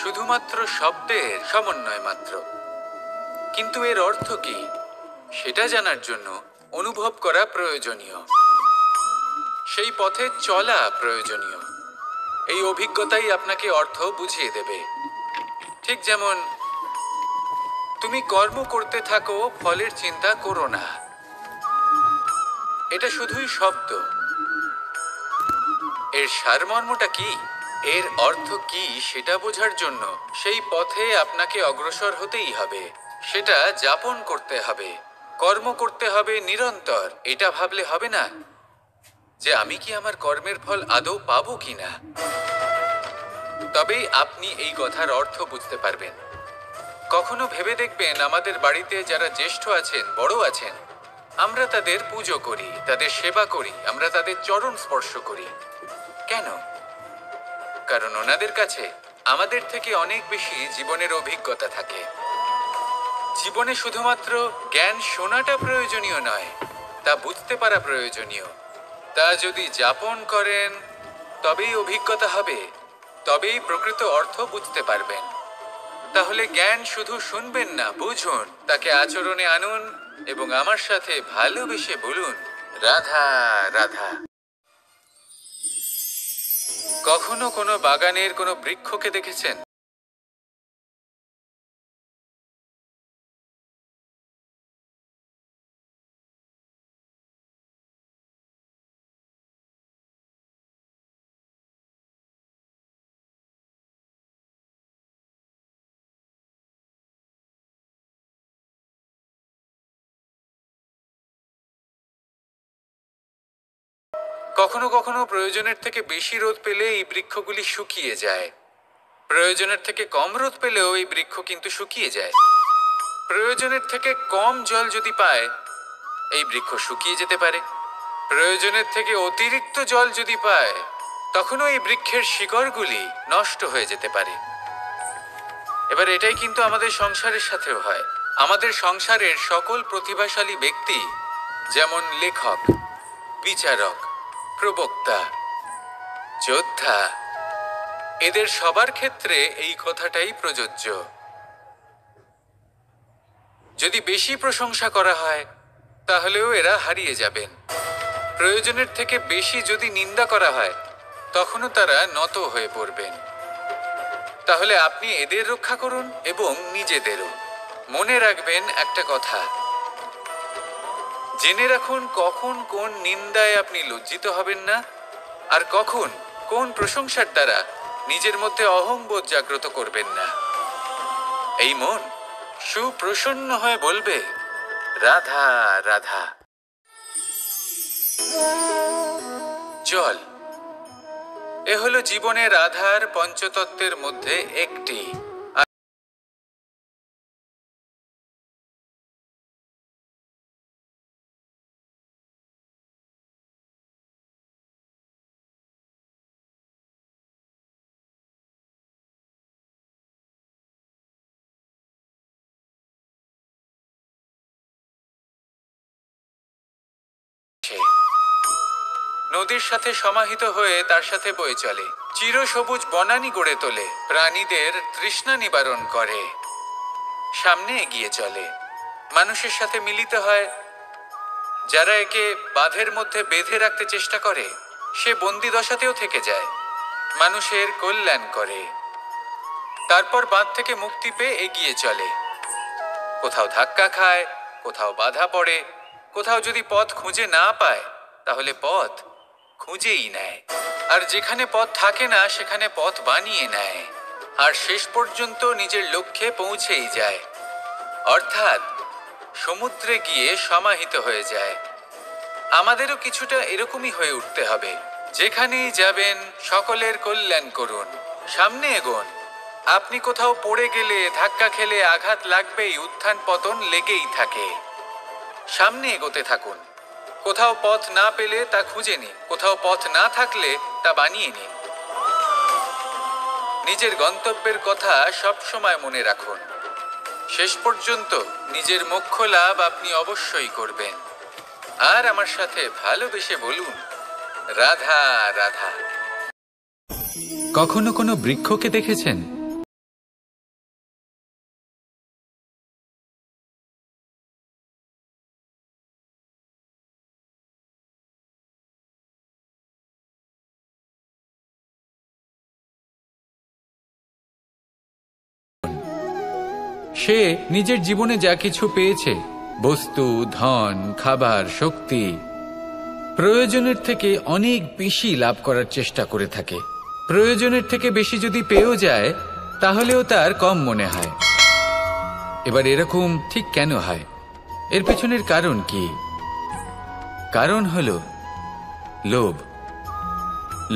শুধুমাত্র শব্দের সমন্বয় মাত্র, কিন্তু এর অর্থ কি সেটা জানার জন্য অনুভব করা প্রয়োজনীয়, সেই পথে চলা প্রয়োজনীয়। এই অভিজ্ঞতাই আপনাকে অর্থ বুঝিয়ে দেবে। ঠিক যেমন তুমি কর্ম করতে থাকো, ফলের চিন্তা করো না, এটা শুধুই শব্দ। এর সারমর্মটা কি, এর অর্থ কি সেটা বোঝার জন্য সেই পথে আপনাকে অগ্রসর হতেই হবে, সেটা যাপন করতে হবে, কর্ম করতে হবে নিরন্তর। এটা ভাবলে হবে না যে আমি কি আমার কর্মের ফল আদৌ পাবো কিনা, তবেই আপনি এই কথার অর্থ বুঝতে পারবেন। কখনো ভেবে দেখবেন, আমাদের বাড়িতে যারা জ্যেষ্ঠ আছেন, বড় আছেন, আমরা তাদের পুজো করি, তাদের সেবা করি, আমরা তাদের চরণ স্পর্শ করি। কেন? কারণ ওনাদের কাছে আমাদের থেকে অনেক বেশি জীবনের অভিজ্ঞতা থাকে। জীবনে শুধুমাত্র জ্ঞান শোনাটা প্রয়োজনীয় নয়, তা বুঝতে পারা প্রয়োজনীয়। তা যদি যাপন করেন তবেই অভিজ্ঞতা হবে, তবেই প্রকৃত অর্থ বুঝতে পারবেন। তাহলে জ্ঞান শুধু শুনবেন না, বুঝুন, তাকে আচরণে আনুন এবং আমার সাথে ভালোবেসে বলুন, রাধা রাধা। কখনো কোনো বাগানের কোনো বৃক্ষকে দেখেছেন? কখনো কখনো প্রয়োজনের থেকে বেশি রোদ পেলে এই বৃক্ষগুলি শুকিয়ে যায়, প্রয়োজনের থেকে কম রোদ পেলেও এই বৃক্ষ কিন্তু শুকিয়ে যায়। প্রয়োজনের থেকে কম জল যদি পায়, এই বৃক্ষ শুকিয়ে যেতে পারে। প্রয়োজনের থেকে অতিরিক্ত জল যদি পায়, তখনও এই বৃক্ষের শিকড়গুলি নষ্ট হয়ে যেতে পারে। এবার এটাই কিন্তু আমাদের সংসারের সাথেও হয়। আমাদের সংসারের সকল প্রতিভাশালী ব্যক্তি, যেমন লেখক, বিচারক, প্রবক্তা, যোদ্ধা, এদের সবার ক্ষেত্রে এই কথাটাই প্রযোজ্য। যদি বেশি প্রশংসা করা হয়, তাহলেও এরা হারিয়ে যাবেন। প্রয়োজনের থেকে বেশি যদি নিন্দা করা হয়, তখনও তারা নত হয়ে পড়বেন। তাহলে আপনি এদের রক্ষা করুন এবং নিজেদেরও। মনে রাখবেন একটা কথা, জেনে রাখুন কখন কোন নিন্দায় আপনি লজ্জিত হবেন না, আর কখন কোন প্রশংসার দ্বারা নিজের মধ্যে অহংবোধ জাগ্রত করবেন না। এই মন সুপ্রসন্ন হয়ে বলবে, রাধা রাধা। জল এ হলো জীবনের আধার, পঞ্চতত্ত্বের মধ্যে একটি। নদীর সাথে সমাহিত হয়ে তার সাথে বয়ে চলে, চিরসবুজ বনানী গড়ে তোলে, প্রাণীদের তৃষ্ণা নিবারণ করে, সামনে এগিয়ে চলে, মানুষের সাথে মিলিত হয়। যারা একে বাঁধের মধ্যে বেঁধে রাখতে চেষ্টা করে, সে বন্দি দশাতেও থেকে যায়, মানুষের কল্যাণ করে। তারপর বাঁধ থেকে মুক্তি পেয়ে এগিয়ে চলে, কোথাও ধাক্কা খায়, কোথাও বাধা পড়ে, কোথাও যদি পথ খুঁজে না পায়, তাহলে পথ খুঁজেই নেয়। আর যেখানে পথ থাকে না, সেখানে পথ বানিয়ে নেয়, আর শেষ পর্যন্ত নিজের লক্ষ্যে পৌঁছেই যায়, অর্থাৎ সমুদ্রে গিয়ে সমাহিত হয়ে যায়। আমাদেরও কিছুটা এরকমই হয়ে উঠতে হবে। যেখানেই যাবেন, সকলের কল্যাণ করুন, সামনে এগোন। আপনি কোথাও পড়ে গেলে, ধাক্কা খেলে আঘাত লাগবেই, উত্থান পতন লেগেই থাকে। সামনে এগোতে থাকুন। কোথাও পথ না পেলে তা খুঁজে নিন, কোথাও পথ না থাকলে তা বানিয়ে নিন। নিজের গন্তব্যের কথা সব সময় মনে রাখুন। শেষ পর্যন্ত নিজের মোক্ষ লাভ আপনি অবশ্যই করবেন। আর আমার সাথে ভালোবেসে বলুন, রাধা রাধা। কখনো কোনো বৃক্ষকে দেখেছেন? সে নিজের জীবনে যা কিছু পেয়েছে, বস্তু, ধন, খাবার, শক্তি, প্রয়োজনের থেকে অনেক বেশি লাভ করার চেষ্টা করে থাকে। প্রয়োজনের থেকে বেশি যদি পেয়েও যায় তাহলেও তার কম মনে হয়। এবার এরকম ঠিক কেন হয়? এর পেছনের কারণ কি? কারণ হলো লোভ।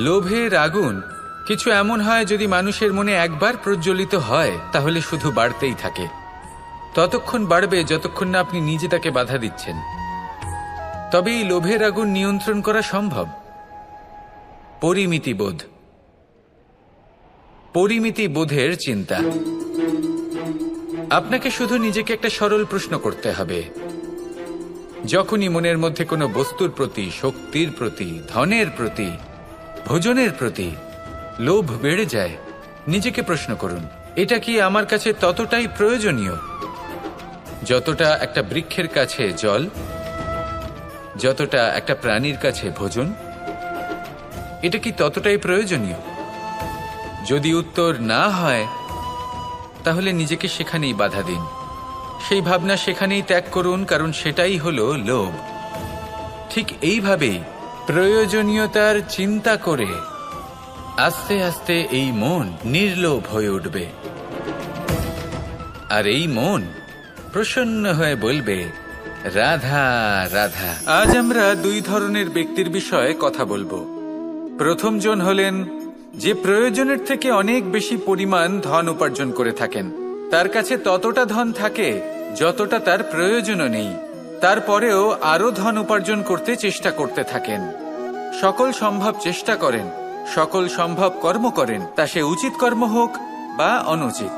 লোভের আগুন কিছু এমন হয়, যদি মানুষের মনে একবার প্রজ্বলিত হয় তাহলে শুধু বাড়তেই থাকে। ততক্ষণ বাড়বে যতক্ষণ না আপনি নিজে তাকে বাধা দিচ্ছেন। তবে এই লোভের আগুন নিয়ন্ত্রণ করা সম্ভব। পরিমিতিবোধ, পরিমিতিবোধের চিন্তা। আপনাকে শুধু নিজেকে একটা সরল প্রশ্ন করতে হবে। যখনই মনের মধ্যে কোনো বস্তুর প্রতি, শক্তির প্রতি, ধনের প্রতি, ভোজনের প্রতি লোভ বেড়ে যায়, নিজেকে প্রশ্ন করুন, এটা কি আমার কাছে ততটাই প্রয়োজনীয় যতটা একটা বৃক্ষের কাছে জল, যতটা একটা প্রাণীর কাছে ভোজন? এটা কি ততটাই প্রয়োজনীয়? যদি উত্তর না হয় তাহলে নিজেকে সেখানেই বাধা দিন। সেই ভাবনা সেখানেই ত্যাগ করুন, কারণ সেটাই হলো লোভ। ঠিক এইভাবেই প্রয়োজনীয়তার চিন্তা করে আস্তে আস্তে এই মন নির্লোভ হয়ে উঠবে। আর এই মন প্রসন্ন হয়ে বলবে, রাধা রাধা। আজ আমরা দুই ধরনের ব্যক্তির বিষয়ে কথা বলবো। প্রথম জন হলেন যে প্রয়োজনের থেকে অনেক বেশি পরিমাণ ধন উপার্জন করে থাকেন। তার কাছে ততটা ধন থাকে যতটা তার প্রয়োজনও নেই, তারপরেও আরো ধন উপার্জন করতে চেষ্টা করতে থাকেন। সকল সম্ভব চেষ্টা করেন, সকল সম্ভব কর্ম করেন, তা সে উচিত কর্ম হোক বা অনুচিত,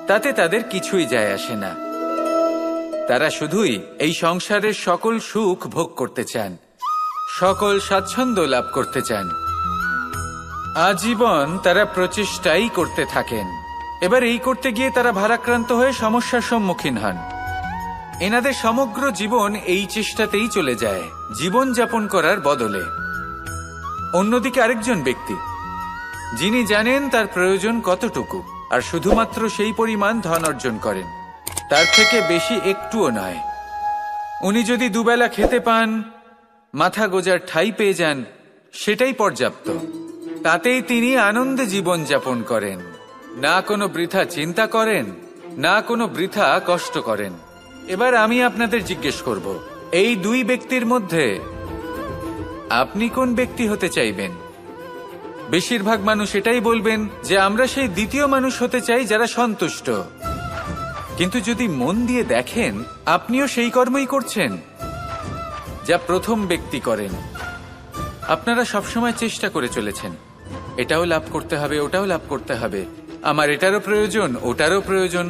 তাতে তাদের কিছুই যায় আসে না। তারা শুধুই এই সংসারের সকল সুখ ভোগ করতে চান, সকল স্বাচ্ছন্দ্য লাভ করতে চান। আজীবন তারা প্রচেষ্টাই করতে থাকেন। এবার এই করতে গিয়ে তারা ভারাক্রান্ত হয়ে সমস্যার সম্মুখীন হন। এনাদের সমগ্র জীবন এই চেষ্টাতেই চলে যায়, জীবন যাপন করার বদলে। অন্যদিকে আরেকজন ব্যক্তি, যিনি জানেন তার প্রয়োজন কতটুকু, আর শুধুমাত্র সেই পরিমাণ ধন অর্জন করেন, তার থেকে বেশি একটুও নয়। উনি যদি দুবেলা খেতে পান, মাথা গোজার ঠাঁই পেয়ে যান, সেটাই পর্যাপ্ত। তাতেই তিনি আনন্দে জীবন যাপন করেন, না কোনো বৃথা চিন্তা করেন, না কোনো বৃথা কষ্ট করেন। এবার আমি আপনাদের জিজ্ঞেস করব, এই দুই ব্যক্তির মধ্যে আপনি কোন ব্যক্তি হতে চাইবেন? বেশিরভাগ মানুষ এটাই বলবেন যে আমরা সেই দ্বিতীয় মানুষ হতে চাই যারা সন্তুষ্ট। কিন্তু যদি মন দিয়ে দেখেন, আপনিও সেই কর্মই করছেন যা প্রথম ব্যক্তি করেন। আপনারা সবসময় চেষ্টা করে চলেছেন, এটাও লাভ করতে হবে, ওটাও লাভ করতে হবে, আমার এটারও প্রয়োজন, ওটারও প্রয়োজন।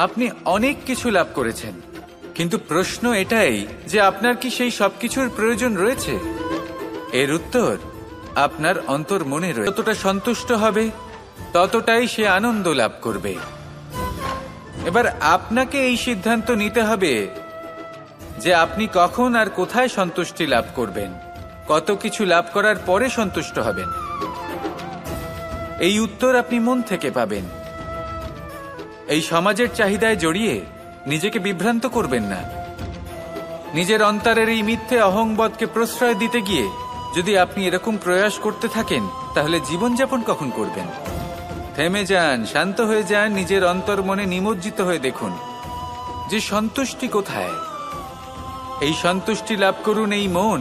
আপনি অনেক কিছু লাভ করেছেন, কিন্তু প্রশ্ন এটাই যে আপনার কি সেই সবকিছুর প্রয়োজন রয়েছে? এর উত্তর আপনার অন্তর মনে রয়েছে। যতটা সন্তুষ্ট হবে ততটাই সে আনন্দ লাভ করবে। এবার আপনাকে এই সিদ্ধান্ত নিতে হবে যে আপনি কখন আর কোথায় সন্তুষ্টি লাভ করবেন, কত কিছু লাভ করার পরে সন্তুষ্ট হবেন। এই উত্তর আপনি মন থেকে পাবেন। এই সমাজের চাহিদায় জড়িয়ে নিজেকে বিভ্রান্ত করবেন না। নিজের অন্তরের এই মিথ্যে অহংবোধকে প্রশ্রয় দিতে গিয়ে যদি আপনি এরকম প্রয়াস করতে থাকেন, তাহলে জীবনযাপন কখন করবেন? থেমে যান, শান্ত হয়ে যান, নিজের অন্তর মনে নিমজ্জিত হয়ে দেখুন যে সন্তুষ্টি কোথায়। এই সন্তুষ্টি লাভ করুন। এই মন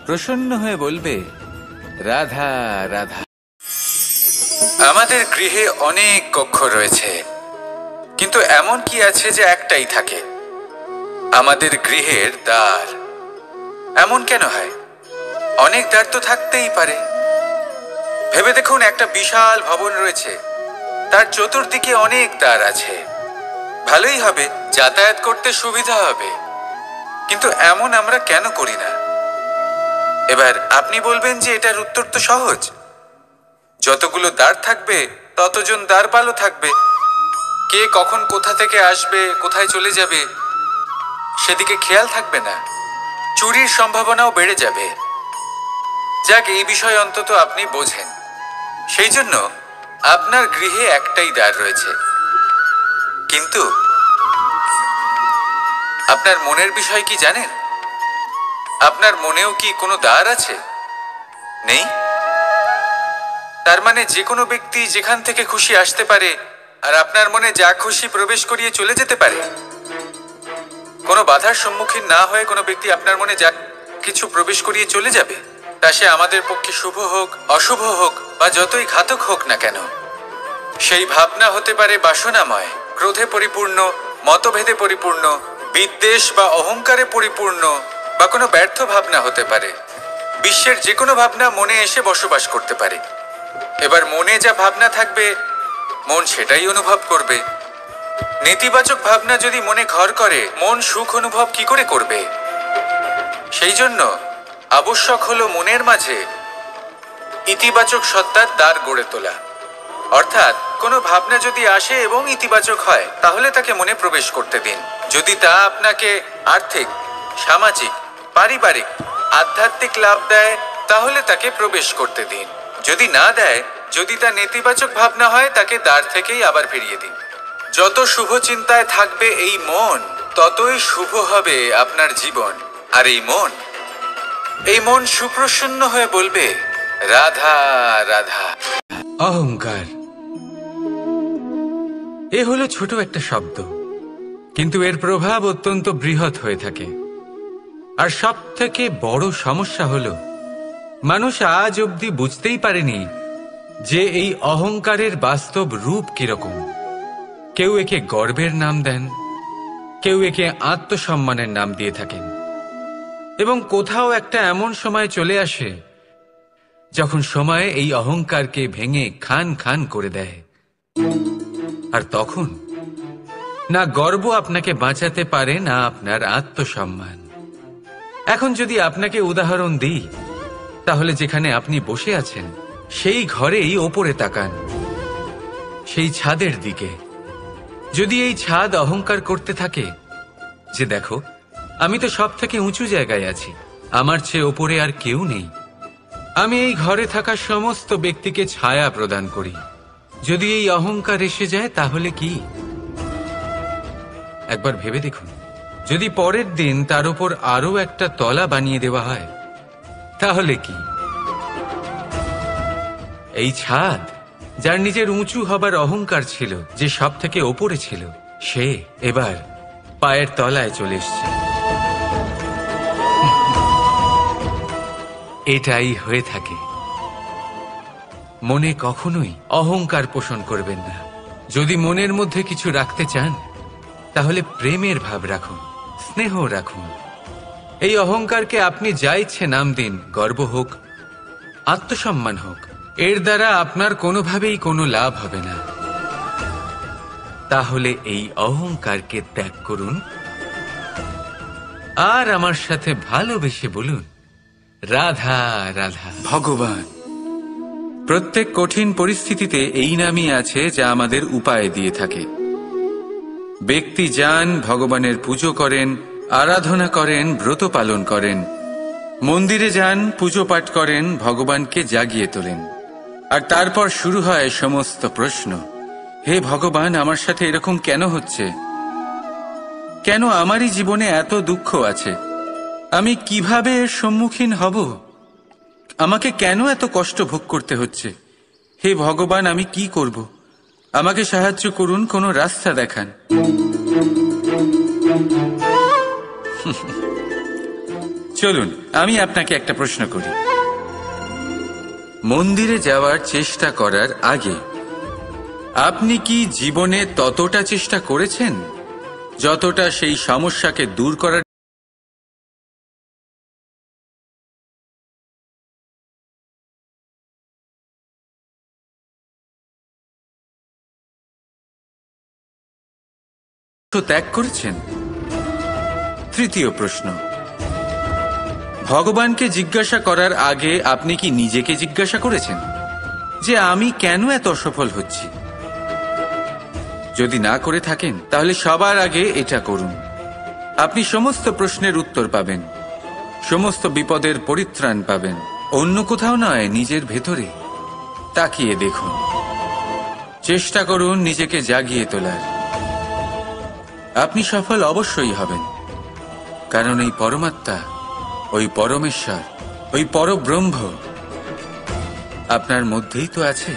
প্রসন্ন হয়ে বলবে, রাধা রাধা। আমাদের গৃহে অনেক কক্ষ রয়েছে, কিন্তু এমন কি আছে যে একটাই থাকে? আমাদের গৃহের দ্বার। এমন কেন হয়? অনেক দ্বার তো থাকতেই পারে, ভেবে দেখুন, একটা বিশাল ভবন রয়েছে, তার চতুর্দিকে অনেক দ্বার আছে। ভালোই হবে, যাতায়াত করতে সুবিধা হবে, কিন্তু এমন আমরা কেন করি না? এবার আপনি বলবেন যে এটার উত্তর তো সহজ, যতগুলো দ্বার থাকবে ততজন দ্বারপালও থাকবে। কে কখন কোথা থেকে আসবে, কোথায় চলে যাবে সেদিকে খেয়াল থাকবে না, চুরির সম্ভাবনাও বেড়ে যাবে। যাক, এই বিষয় অন্তত আপনি বোঝেন। সেই জন্য আপনার গৃহে একটাই দ্বার রয়েছে, কিন্তু আপনার মনের বিষয় কি জানেন? আপনার মনেও কি কোনো দ্বার আছে? নেই। তার মানে যে কোনো ব্যক্তি যেখান থেকে খুশি আসতে পারে, আর আপনার মনে যা খুশি প্রবেশ করিয়ে চলে যেতে পারে। কোনো বাধার সম্মুখীন না হয়ে কোনো ব্যক্তি আপনার মনে যা কিছু প্রবেশ করিয়ে চলে যাবে, তা সে আমাদের পক্ষে শুভ হোক, অশুভ হোক বা যতই ঘাতক হোক না কেন। সেই ভাবনা হতে পারে বাসনাময়, ক্রোধে পরিপূর্ণ, মতভেদে পরিপূর্ণ, বিদ্বেষ বা অহংকারে পরিপূর্ণ, বা কোনো ব্যর্থ ভাবনা হতে পারে। বিশ্বের যে কোনো ভাবনা মনে এসে বসবাস করতে পারে। এবার মনে যা ভাবনা থাকবে, মন সেটাই অনুভব করবে। নেতিবাচক ভাবনা যদি মনে ঘর করে, মন সুখ অনুভব কি করে করবে? সেই জন্য আবশ্যক হলো মনের মাঝে ইতিবাচক সত্তার দ্বার গড়ে তোলা। অর্থাৎ কোনো ভাবনা যদি আসে এবং ইতিবাচক হয়, তাহলে তাকে মনে প্রবেশ করতে দিন। যদি তা আপনাকে আর্থিক, সামাজিক, পারিবারিক, আধ্যাত্মিক লাভ দেয়, তাহলে তাকে প্রবেশ করতে দিন। যদি না দেয়, যদি তা নেতিবাচক ভাবনা হয়, তাকে দ্বার থেকেই আবার ফিরিয়ে দিন। যত শুভ চিন্তায় থাকবে এই মন, ততই শুভ হবে আপনার জীবন। আর এই মন সুপ্রসন্ন হয়ে বলবে, রাধা রাধা। অহংকার এ হলো ছোট একটা শব্দ, কিন্তু এর প্রভাব অত্যন্ত বৃহৎ হয়ে থাকে। আর সব থেকে বড় সমস্যা হলো, মানুষ আজ অবধি বুঝতেই পারেনি যে এই অহংকারের বাস্তব রূপ কিরকম। কেউ একে গর্বের নাম দেন, কেউ একে আত্মসম্মানের নাম দিয়ে থাকেন, এবং কোথাও একটা এমন সময় চলে আসে যখন সময় এই অহংকারকে ভেঙে খান খান করে দেয়। আর তখন না গর্ব আপনাকে বাঁচাতে পারে, না আপনার আত্মসম্মান। এখন যদি আপনাকে উদাহরণ দিই, তাহলে যেখানে আপনি বসে আছেন সেই ঘরেই ওপরে তাকান, সেই ছাদের দিকে। যদি এই ছাদ অহংকার করতে থাকে যে দেখো, আমি তো সব থেকে উঁচু জায়গায় আছি, আমার চেয়ে ওপরে আর কেউ নেই, আমি এই ঘরে থাকা সমস্ত ব্যক্তিকে ছায়া প্রদান করি, যদি এই অহংকার এসে যায় তাহলে কি? একবার ভেবে দেখুন, যদি পরের দিন তার উপর আরো একটা তলা বানিয়ে দেওয়া হয়, তাহলে কি? এই ছাদ, যার নিজের উঁচু হবার অহংকার ছিল, যে সব থেকে ওপরে ছিল, সে এবার পায়ের তলায় চলে এসছে। এটাই হয়ে থাকে। মনে কখনোই অহংকার পোষণ করবেন না। যদি মনের মধ্যে কিছু রাখতে চান, তাহলে প্রেমের ভাব রাখুন, স্নেহ রাখুন। এই অহংকারকে আপনি যা ইচ্ছে নাম দিন, গর্ব হোক, আত্মসম্মান হোক, এর দ্বারা আপনার কোনোভাবেই কোনো লাভ হবে না। তাহলে এই অহংকারকে ত্যাগ করুন, আর আমার সাথে ভালোবেসে বলুন, রাধা রাধা। ভগবান। প্রত্যেক কঠিন পরিস্থিতিতে এই নামই আছে যা আমাদের উপায় দিয়ে থাকে। ব্যক্তি যান, ভগবানের পুজো করেন, আরাধনা করেন, ব্রত পালন করেন, মন্দিরে যান, পুজো পাঠ করেন, ভগবানকে জাগিয়ে তোলেন। আর তারপর শুরু হয় সমস্ত প্রশ্ন। হে ভগবান, আমার সাথে এরকম কেন হচ্ছে? কেন আমারই জীবনে এত দুঃখ আছে? আমি কিভাবে এর সম্মুখীন হব? আমাকে কেন এত কষ্ট ভোগ করতে হচ্ছে? হে ভগবান, আমি কি করব? আমাকে সাহায্য করুন, কোনো রাস্তা দেখান। চলুন, আমি আপনাকে একটা প্রশ্ন করি। মন্দিরে যাওয়ার চেষ্টা করার আগে আপনি কি জীবনে ততটা চেষ্টা করেছেন যতটা সেই সমস্যাকে দূর করার ত্যাগ করেছেন? তৃতীয় প্রশ্ন, ভগবানকে জিজ্ঞাসা করার আগে আপনি কি নিজেকে জিজ্ঞাসা করেছেন যে আমি কেন এত অসফল হচ্ছি? যদি না করে থাকেন তাহলে সবার আগে এটা করুন। আপনি সমস্ত প্রশ্নের উত্তর পাবেন, সমস্ত বিপদের পরিত্রাণ পাবেন। অন্য কোথাও নয়, নিজের ভেতরে তাকিয়ে দেখুন। চেষ্টা করুন নিজেকে জাগিয়ে তোলার। আপনি সফল অবশ্যই হবেন, কারণ এই পরমাত্মা, ওই পরমেশ্বর, ওই পরব্রহ্ম আপনার মধ্যেই তো আছে।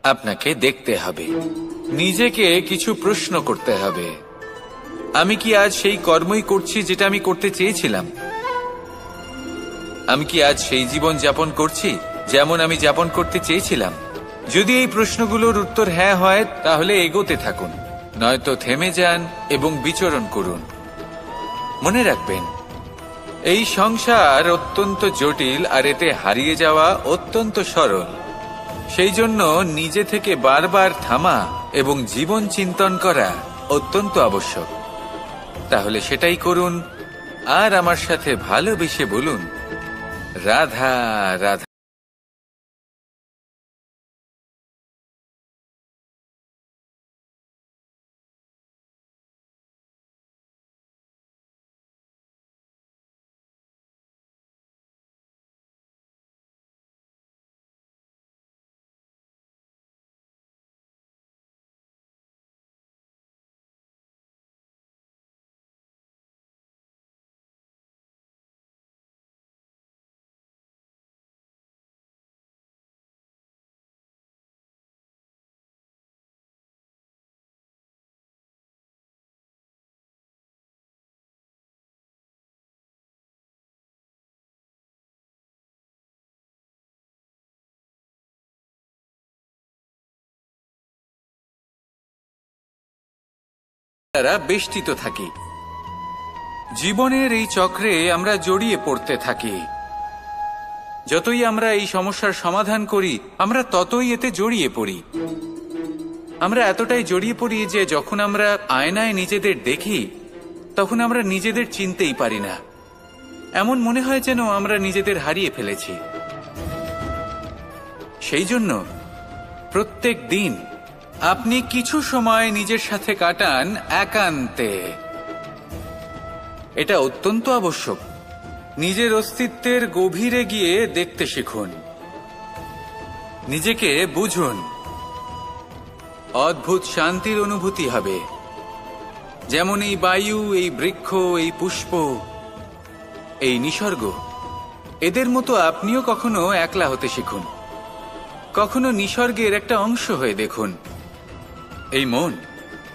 আপনাকে দেখতে হবে, নিজেকে কিছু প্রশ্ন করতে হবে। আমি কি আজ সেই কর্মই করছি যেটা আমি করতে চেয়েছিলাম? আমি কি আজ সেই জীবন যাপন করছি যেমন আমি যাপন করতে চেয়েছিলাম? যদি এই প্রশ্নগুলোর উত্তর হ্যাঁ হয়, তাহলে এগোতে থাকুন, নয়তো থেমে যান এবং বিচরণ করুন। মনে রাখবেন, এই সংসার অত্যন্ত জটিল, আর এতে হারিয়ে যাওয়া অত্যন্ত সরল। সেই জন্য নিজে থেকে বারবার থামা এবং জীবন চিন্তন করা অত্যন্ত আবশ্যক। তাহলে সেটাই করুন, আর আমার সাথে ভালোবেসে বলুন, রাধা রাধা। তারা বেষ্টিত থাকি। জীবনের এই চক্রে আমরা জড়িয়ে পড়তে থাকি। যতই আমরা এই সমস্যার সমাধান করি, আমরা ততই এতে জড়িয়ে পড়ি। আমরা এতটাই জড়িয়ে পড়ি যে যখন আমরা আয়নায় নিজেদের দেখি, তখন আমরা নিজেদের চিনতেই পারি না। এমন মনে হয় যেন আমরা নিজেদের হারিয়ে ফেলেছি। সেই জন্য প্রত্যেক দিন আপনি কিছু সময় নিজের সাথে কাটান একান্তে। এটা অত্যন্ত আবশ্যক। নিজের অস্তিত্বের গভীরে গিয়ে দেখতে শিখুন, নিজেকে বুঝুন। অদ্ভুত শান্তির অনুভূতি হবে। যেমন এই বায়ু, এই বৃক্ষ, এই পুষ্প, এই নিসর্গ, এদের মতো আপনিও কখনো একলা হতে শিখুন। কখনো নিসর্গের একটা অংশ হয়ে দেখুন। এই মন,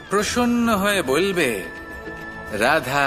প্রসন্ন হয়ে বলবে, রাধা।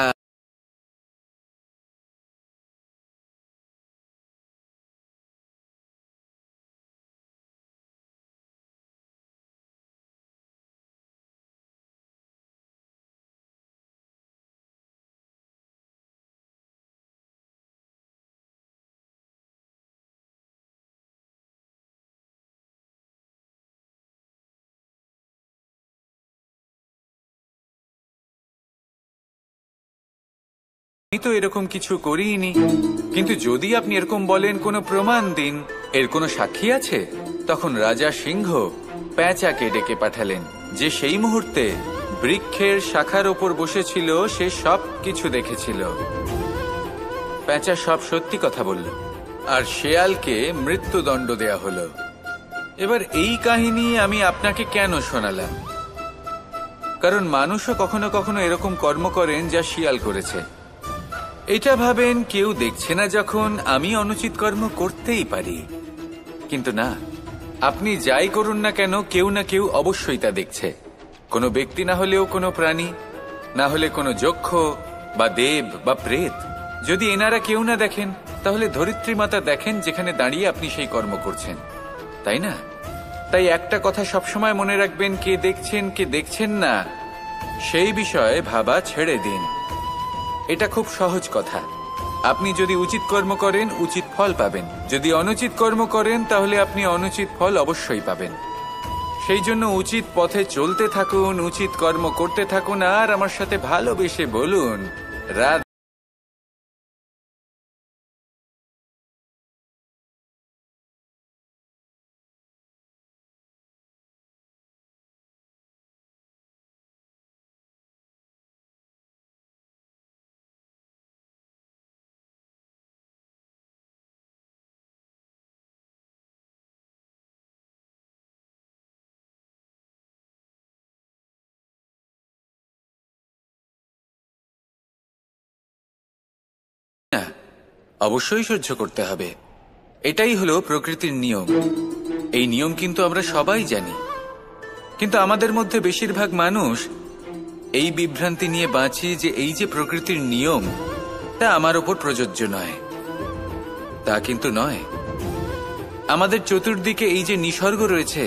আমি তো এরকম কিছু করিনি, কিন্তু যদি আপনি এরকম বলেন কোনো প্রমাণ দিন, এর কোনো সাক্ষী আছে? তখন রাজা সিংহ প্যাঁচাকে ডেকে পাঠালেন, যে সেই মুহূর্তে বৃক্ষের শাখার ওপর বসেছিল, সে সব কিছু দেখেছিল। প্যাঁচা সব সত্যি কথা বলল, আর শেয়ালকে মৃত্যুদণ্ড দেয়া হলো। এবার এই কাহিনী আমি আপনাকে কেন শোনালাম? কারণ মানুষও কখনো কখনো এরকম কর্ম করেন যা শিয়াল করেছে। এটা ভাবেন কেউ দেখছে না, যখন আমি অনুচিত কর্ম করতেই পারি। কিন্তু না, আপনি যাই করুন না কেন, কেউ না কেউ অবশ্যই তা দেখছে। কোনো ব্যক্তি না হলেও কোনো প্রাণী, না হলে কোনো যক্ষ বা দেব বা প্রেত। যদি এনারা কেউ না দেখেন, তাহলে ধরিত্রী মাতা দেখেন, যেখানে দাঁড়িয়ে আপনি সেই কর্ম করছেন, তাই না? তাই একটা কথা সবসময় মনে রাখবেন, কে দেখছেন কে দেখছেন না সেই বিষয়ে ভাবা ছেড়ে দিন। এটা খুব সহজ কথা। আপনি যদি উচিত কর্ম করেন, উচিত ফল পাবেন। যদি অনুচিত কর্ম করেন, তাহলে আপনি অনুচিত ফল অবশ্যই পাবেন। সেই জন্য উচিত পথে চলতে থাকুন, উচিত কর্ম করতে থাকুন, আর আমার সাথে ভালোবেসে বলুন, রাধা। অবশ্যই সহ্য করতে হবে। এটাই হলো প্রকৃতির নিয়ম। এই নিয়ম কিন্তু আমরা সবাই জানি, কিন্তু আমাদের মধ্যে বেশিরভাগ মানুষ এই বিভ্রান্তি নিয়ে বাঁচি যে এই যে প্রকৃতির নিয়ম, তা আমার ওপর প্রযোজ্য নয়। তা কিন্তু নয়। আমাদের চতুর্দিকে এই যে নিসর্গ রয়েছে,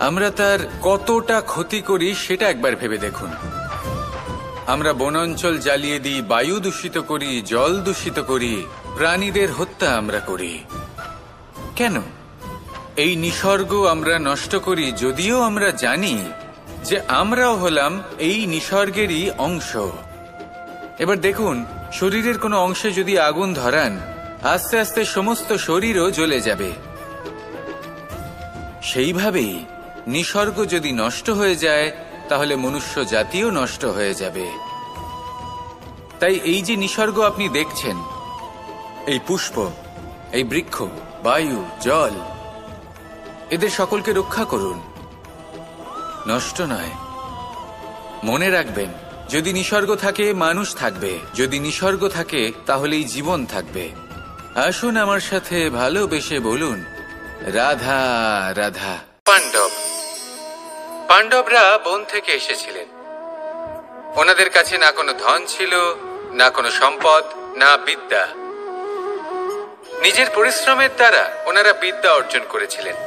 আমরা তার কতটা ক্ষতি করি সেটা একবার ভেবে দেখুন। আমরা বনাঞ্চল জ্বালিয়ে দিই, বায়ু দূষিত করি, জল দূষিত করি, প্রাণীদের হত্যা আমরা করি। কেন? এই নিসর্গ আমরা নষ্ট করি, যদিও আমরা জানি যে আমরাও হলাম এই নিসর্গেরই অংশ। এবার দেখুন, শরীরের কোনো অংশে যদি আগুন ধরান, আস্তে আস্তে সমস্ত শরীরও জ্বলে যাবে। সেইভাবেই নিসর্গ যদি নষ্ট হয়ে যায়, তাহলে মনুষ্য জাতিও নষ্ট হয়ে যাবে। তাই এই যে নিসর্গ আপনি দেখছেন, এই পুষ্প, এই বৃক্ষ, বায়ু, জল, এদের সকলকে রক্ষা করুন, নষ্ট নয়। মনে রাখবেন, যদি নিসর্গ থাকে, মানুষ থাকবে। যদি নিসর্গ থাকে, তাহলেই জীবন থাকবে। আসুন আমার সাথে ভালোবেসে বলুন, রাধা রাধা। পাণ্ডবরা বন থেকে এসেছিলেন। ওনাদের কাছে না কোনো ধন ছিল, না কোনো সম্পদ, না বিদ্যা। নিজের পরিশ্রমের দ্বারা ওনারা বিদ্যা অর্জন করেছিলেন,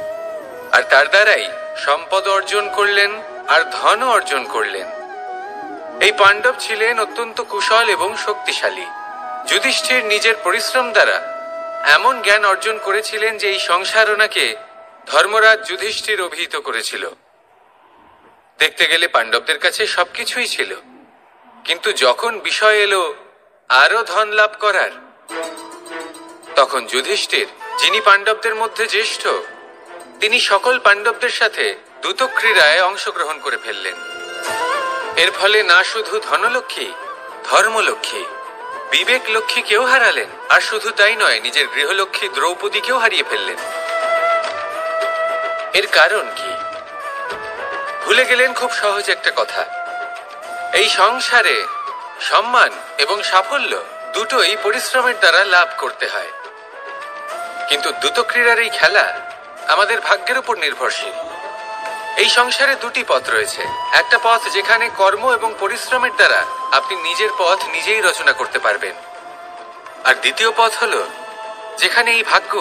আর তার দ্বারাই সম্পদ অর্জন করলেন, আর ধনও অর্জন করলেন। এই পাণ্ডব ছিলেন অত্যন্ত কুশল এবং শক্তিশালী। যুধিষ্ঠির নিজের পরিশ্রম দ্বারা এমন জ্ঞান অর্জন করেছিলেন যে এই সংসার ওনাকে ধর্মরাজ যুধিষ্ঠির অভিহিত করেছিল। দেখতে গেলে পাণ্ডবদের কাছে সবকিছুই ছিল, কিন্তু যখন বিষয় এলো আরো ধন লাভ করার, তখন যুধিষ্ঠির, যিনি পাণ্ডবদের মধ্যে জ্যেষ্ঠ, তিনি সকল পাণ্ডবদের সাথে দ্যুতক্রীড়ায় অংশগ্রহণ করে ফেললেন। এর ফলে না শুধু ধনলক্ষ্মী, ধর্মলক্ষ্মী, বিবেক লক্ষ্মীকেও হারালেন, আর শুধু তাই নয়, নিজের গৃহলক্ষ্মী দ্রৌপদীকেও হারিয়ে ফেললেন। এর কারণ কি? ভুলে গেলেন খুব সহজ একটা কথা, এই সংসারে সম্মান এবং সাফল্য দুটোই পরিশ্রমের দ্বারা লাভ করতে হয়। কিন্তু দ্যুতক্রীড়ার এই খেলা আমাদের ভাগ্যের উপর নির্ভরশীল। এই সংসারে দুটি পথ রয়েছে। একটা পথ যেখানে কর্ম এবং পরিশ্রমের দ্বারা আপনি নিজের পথ নিজেই রচনা করতে পারবেন, আর দ্বিতীয় পথ হলো যেখানে এই ভাগ্য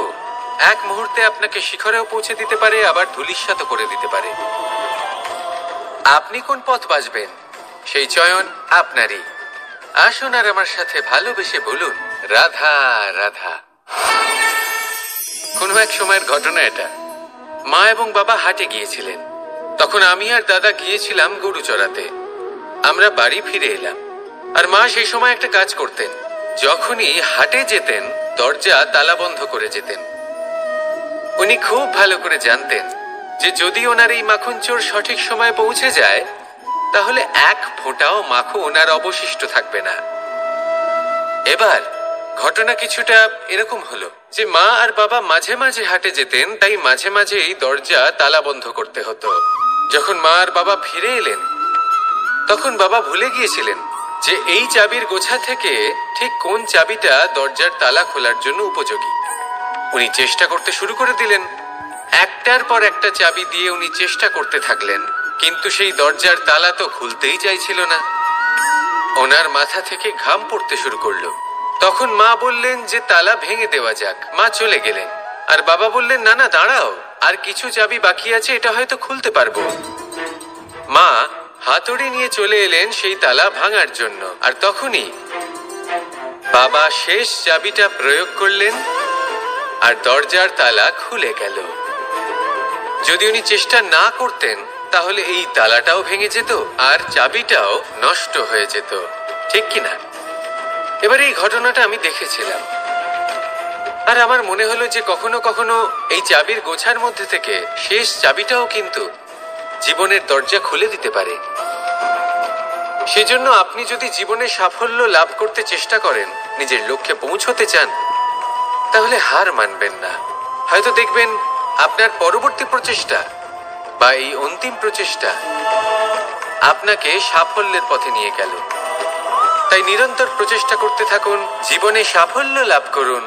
এক মুহূর্তে আপনাকে শিখরেও পৌঁছে দিতে পারে, আবার ধূলিসাৎ করে দিতে পারে। আপনি কোন পথ বাছবেন সেই চয়ন আপনারই। আসুন আর আমার সাথে ভালোবেসে বলুন রাধা রাধা। কোনো এক সময়ের ঘটনা এটা। মা এবং বাবা হাটে গিয়েছিলেন, তখন আমি আর দাদা গিয়েছিলাম গরু চড়াতে। আমরা বাড়ি ফিরে এলাম, আর মা সেই সময় একটা কাজ করতেন। যখনই হাটে যেতেন দরজা তালা বন্ধ করে যেতেন। উনি খুব ভালো করে জানতেন যে যদি ওনার এই মাখন চোর সঠিক সময়ে পৌঁছে যায় তাহলে এক ফোঁটাও মাখন আর অবশিষ্ট থাকবে না। এবার ঘটনা কিছুটা এরকম হলো যে মা আর বাবা মাঝে মাঝে হাটে যেতেন, তাই মাঝে মাঝে এই দরজা তালা বন্ধ করতে হতো। যখন মা আর বাবা ফিরে এলেন তখন বাবা ভুলে গিয়েছিলেন যে এই চাবির গোছা থেকে ঠিক কোন চাবিটা দরজার তালা খোলার জন্য উপযোগী। উনি চেষ্টা করতে শুরু করে দিলেন। একটার পর একটা চাবি দিয়ে উনি চেষ্টা করতে থাকলেন, কিন্তু সেই দরজার তালা তো খুলতেই চাইছিল না। ওনার মাথা থেকে ঘাম পড়তে শুরু করলো। তখন মা বললেন যে তালা ভেঙে দেওয়া যাক। মা চলে গেলেন, আর বাবা বললেন না না দাঁড়াও, আর কিছু চাবি বাকি আছে, এটা হয়তো খুলতে পারবো। মা হাতুড়ি নিয়ে চলে এলেন সেই তালা ভাঙার জন্য, আর তখনই বাবা শেষ চাবিটা প্রয়োগ করলেন আর দরজার তালা খুলে গেল। যদি উনি চেষ্টা না করতেন তাহলে এই তালাটাও ভেঙে যেত আর চাবিটাও নষ্ট হয়ে যেত, ঠিক কিনা? এবার এই ঘটনাটা আমি দেখেছিলাম, আর আমার মনে হলো যে কখনো কখনো এই চাবির গোছার মধ্যে থেকে শেষ চাবিটাও কিন্তু জীবনের দরজা খুলে দিতে পারে। সেজন্য আপনি যদি জীবনে সাফল্য লাভ করতে চেষ্টা করেন, নিজের লক্ষ্যে পৌঁছতে চান, তাহলে হার মানবেন না। হয়তো দেখবেন আপনার পরবর্তী প্রচেষ্টা বা এই অন্তিম প্রচেষ্টা আপনাকে সাফল্যের পথে নিয়ে গেল। তাই নিরন্তর প্রচেষ্টা করতে থাকুন, জীবনে সাফল্য লাভ করুন।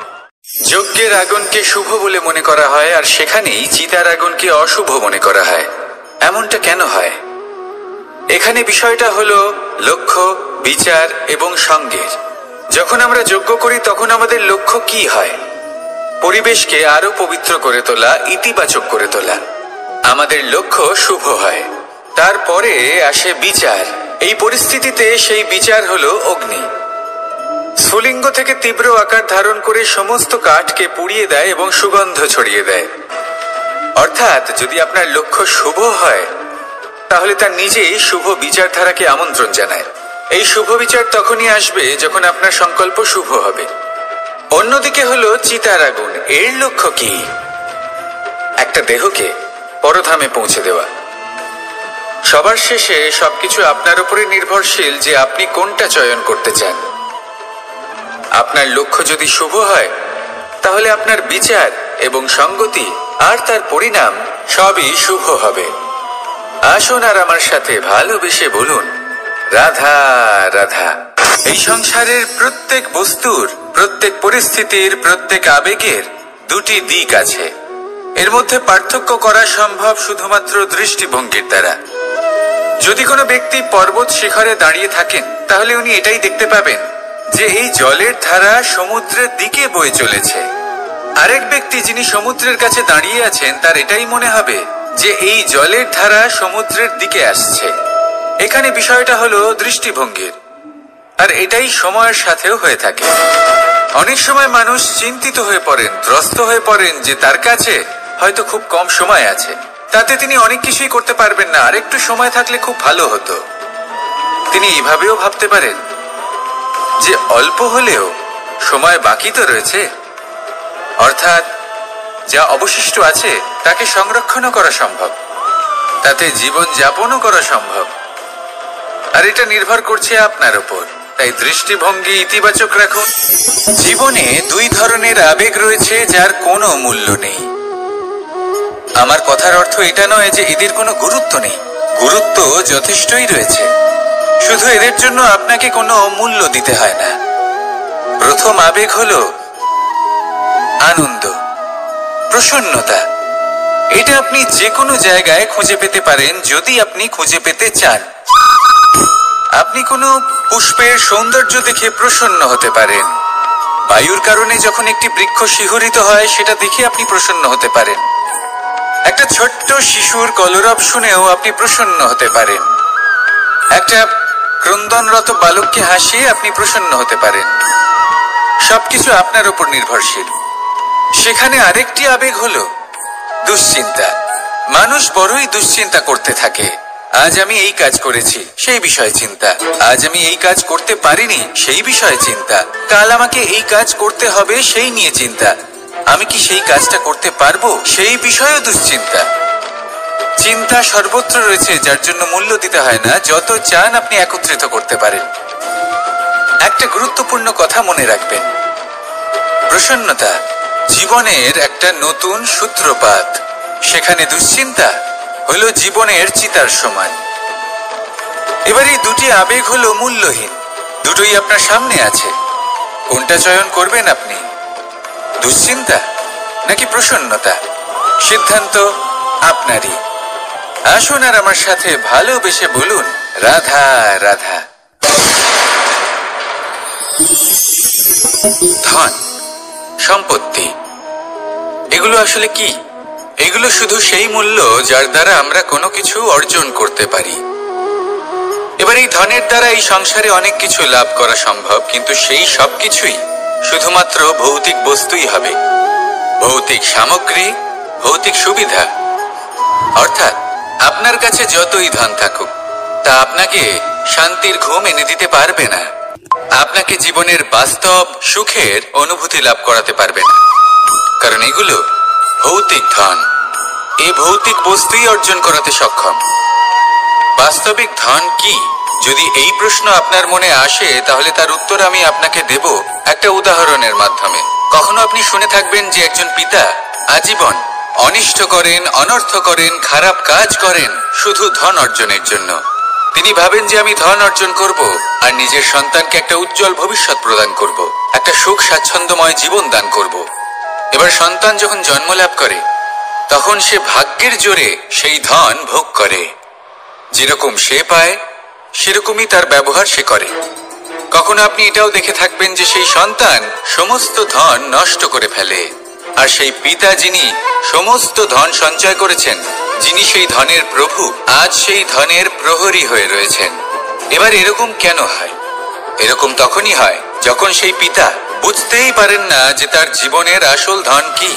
যজ্ঞের আগুনকে শুভ বলে মনে করা হয়, আর সেখানেই চিতার আগুনকে অশুভ মনে করা হয়। এমনটা কেন হয়? এখানে বিষয়টা হলো লক্ষ্য, বিচার এবং সঙ্গের। যখন আমরা যজ্ঞ করি তখন আমাদের লক্ষ্য কি হয়? পরিবেশকে আরো পবিত্র করে তোলা, ইতিবাচক করে তোলা। আমাদের লক্ষ্য শুভ হয়। তারপরে আসে বিচার। এই পরিস্থিতিতে সেই বিচার হলো অগ্নি। স্ফুলিঙ্গ থেকে তীব্র আকার ধারণ করে সমস্ত কাঠকে পুড়িয়ে দেয় এবং সুগন্ধ ছড়িয়ে দেয়। অর্থাৎ যদি আপনার লক্ষ্য শুভ হয় তাহলে তার নিজেই শুভ বিচারধারাকে আমন্ত্রণ জানায়। এই শুভ বিচার তখনই আসবে যখন আপনার সংকল্প শুভ হবে। অন্যদিকে হলো চিতার আগুন। এর লক্ষ্য কি? একটা দেহকে পরধামে পৌঁছে দেওয়া। সবার শেষে সবকিছু আপনার উপরে নির্ভরশীল যে আপনি কোনটা চয়ন করতে চান। আপনার লক্ষ্য যদি শুভ হয় তাহলে আপনার বিচার এবং সঙ্গতি আর তার পরিণাম সবই শুভ হবে। আসুন আর আমার সাথে ভালোবেসে বলুন রাধা রাধা। এই সংসারের প্রত্যেক বস্তুর, প্রত্যেক পরিস্থিতির, প্রত্যেক আবেগের দুটি দিক আছে। এর মধ্যে পার্থক্য করা সম্ভব শুধুমাত্র দৃষ্টিভঙ্গির দ্বারা। যদি কোনো ব্যক্তি পর্বত শিখরে দাঁড়িয়ে থাকেন তাহলে উনি এটাই দেখতে পাবেন যে এই জলের ধারা সমুদ্রের দিকে বয়ে চলেছে। আরেক ব্যক্তি যিনি সমুদ্রের কাছে দাঁড়িয়ে আছেন তার এটাই মনে হবে যে এই জলের ধারা সমুদ্রের দিকে আসছে। এখানে বিষয়টা হলো দৃষ্টিভঙ্গির, আর এটাই সময়ের সাথেও হয়ে থাকে। অনেক সময় মানুষ চিন্তিত হয়ে পড়েন, ত্রস্ত হয়ে পড়েন যে তার কাছে হয়তো খুব কম সময় আছে, তাতে তিনি অনেক কিছুই করতে পারবেন না, আর একটু সময় থাকলে খুব ভালো হতো। তিনি এইভাবেও ভাবতে পারেন যে অল্প হলেও সময় বাকি তো রয়েছে, অর্থাৎ যা অবশিষ্ট আছে তাকে সংরক্ষণও করা সম্ভব, তাতে জীবন যাপনও করা সম্ভব। আর এটা নির্ভর করছে আপনার উপর। তাই দৃষ্টিভঙ্গি ইতিবাচক রাখুন। জীবনে দুই ধরনের আবেগ রয়েছে যার কোনো মূল্য নেই। আমার কথার অর্থ এটা নয় যে এদের কোনো গুরুত্ব নেই, গুরুত্ব যথেষ্টই রয়েছে, শুধু এদের জন্য আপনাকে কোনো মূল্য দিতে হয় না। প্রথম আবেগ হলো আনন্দ, প্রসন্নতা। এটা আপনি যে কোনো জায়গায় খুঁজে পেতে পারেন যদি আপনি খুঁজে পেতে চান। আপনি কোনো পুষ্পের সৌন্দর্য দেখে প্রসন্ন হতে পারেন। বায়ুর কারণে যখন একটি বৃক্ষ শিহরিত হয় সেটা দেখে আপনি প্রসন্ন হতে পারেন। একটা ছোট্ট শিশুর কলরব শুনেও আপনি প্রসন্ন হতে পারেন। একটা ক্রন্দনরত বালককে হাসিয়ে আপনি প্রসন্ন হতে পারেন। সবকিছু আপনার উপর নির্ভরশীল। সেখানে আরেকটি আবেগ হলো দুশ্চিন্তা। মানুষ বড়ই দুশ্চিন্তা করতে থাকে। আজ আমি এই কাজ করেছি, সেই বিষয়ে চিন্তা। আজ আমি এই কাজ করতে পারিনি, সেই বিষয়ে চিন্তা। কাল আমাকে এই কাজ করতে হবে, সেই নিয়ে চিন্তা। আমি কি সেই কাজটা করতে পারবো, সেই বিষয়েও দুশ্চিন্তা। চিন্তা সর্বত্র রয়েছে, যার জন্য মূল্য দিতে হয় না। যত চান আপনি একত্রিত করতে পারেন। একটা গুরুত্বপূর্ণ কথা মনে রাখবেন, প্রসন্নতা জীবনের একটা নতুন সূত্রপাত। সেখানে দুশ্চিন্তা হলো জীবনের চিতার সমান। এবার এই দুটি আবেগ হলো মূল্যহীন, দুটোই আপনার সামনে আছে। কোনটা চয়ন করবেন আপনি, দুশ্চিন্তা নাকি প্রসন্নতা? সিদ্ধান্ত আপনারই। আসুন আর আমার সাথে ভালোবেসে বলুন, রাধা রাধা। ধন, সম্পত্তি, এগুলো আসলে কি? এগুলো শুধু সেই মূল্য যার দ্বারা আমরা কোনো কিছু অর্জন করতে পারি। এবার এই ধনের দ্বারা এই সংসারে অনেক কিছু লাভ করা সম্ভব, কিন্তু সেই সব কিছুই শুধুমাত্র ভৌতিক বস্তুই হবে। ভৌতিক সামগ্রী, ভৌতিক সুবিধা। অর্থাৎ আপনার কাছে যতই ধন থাকুক, তা আপনাকে শান্তির ঘুম এনে দিতে পারবে না। আপনাকে জীবনের বাস্তব সুখের অনুভূতি লাভ করাতে পারবে না, কারণ এগুলো ভৌতিক ধন। এই ভৌতিক বস্তুই অর্জন করাতে সক্ষম। বাস্তবিক ধন কি? যদি এই প্রশ্ন আপনার মনে আসে, তাহলে তার উত্তর আমি আপনাকে দেব একটা উদাহরণের মাধ্যমে। কখনো আপনি শুনে থাকবেন যে একজন পিতা আজীবন অনিষ্ট করেন, অনর্থ করেন, খারাপ কাজ করেন শুধু ধন অর্জনের জন্য। তিনি ভাবেন যে আমি ধন অর্জন করব আর নিজের সন্তানকে একটা উজ্জ্বল ভবিষ্যৎ প্রদান করব, একটা সুখ স্বাচ্ছন্দ্যময় জীবন দান করব। এবার সন্তান যখন জন্ম লাভ করে, তখন সে ভাগ্যের জোরে সেই ধন ভোগ করে। যেরকম সে পায় সেরকমই তার ব্যবহার সে করে। কখনো আপনি এটাও দেখে থাকবেন যে সেই সন্তান সমস্ত ধন নষ্ট করে ফেলে, আর সেই পিতা যিনি সমস্ত ধন সঞ্চয় করেছেন, যিনি সেই ধনের প্রভু, আজ সেই ধনের প্রহরী হয়ে রয়েছেন। এবার এরকম কেন হয়? এরকম তখনই হয় যখন সেই পিতা বুঝতেই পারেন না যে তার জীবনের আসল ধন কি।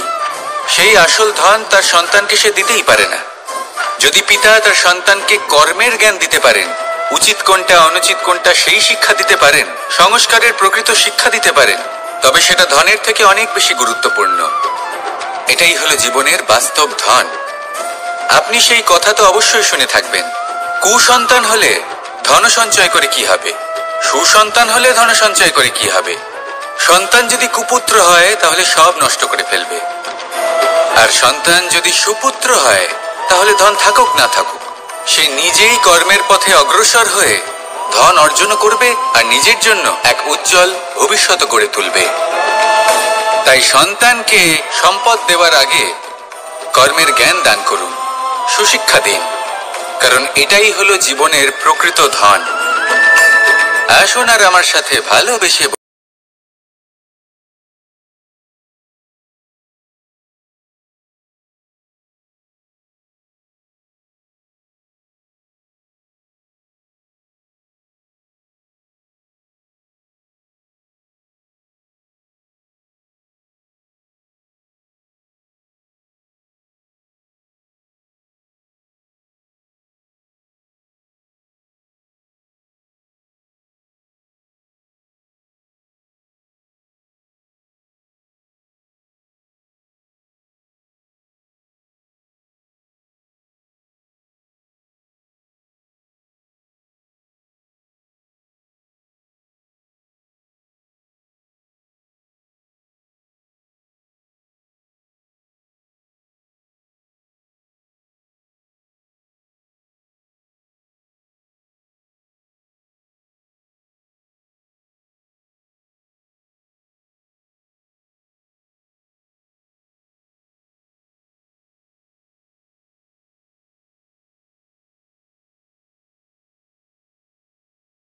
সেই আসল ধন তার সন্তানকে সে দিতেই পারে না। যদি পিতা তার সন্তানকে কর্মের জ্ঞান দিতে পারেন, উচিত কোনটা অনুচিত কোনটা সেই শিক্ষা দিতে পারেন, সংস্কারের প্রকৃত শিক্ষা দিতে পারেন, তবে সেটা ধনের থেকে অনেক বেশি গুরুত্বপূর্ণ। এটাই হলো জীবনের বাস্তব ধন। আপনি সেই কথা তো অবশ্যই শুনে থাকবেন, কুসন্তান হলে ধন সঞ্চয় করে কি হবে, সুসন্তান হলে ধন সঞ্চয় করে কি হবে। সন্তান যদি কুপুত্র হয় তাহলে সব নষ্ট করে ফেলবে, আর সন্তান যদি সুপুত্র হয় তাহলে ধন থাকুক না থাকুক, সে নিজেই কর্মের পথে অগ্রসর হয়ে ধন অর্জন করবে আর নিজের জন্য এক উজ্জ্বল ভবিষ্যৎ গড়ে তুলবে। তাই সন্তানকে সম্পদ দেওয়ার আগে কর্মের জ্ঞান দান করুন, সুশিক্ষা দিন, কারণ এটাই হলো জীবনের প্রকৃত ধন। আসুন আর আমার সাথে ভালোবেসে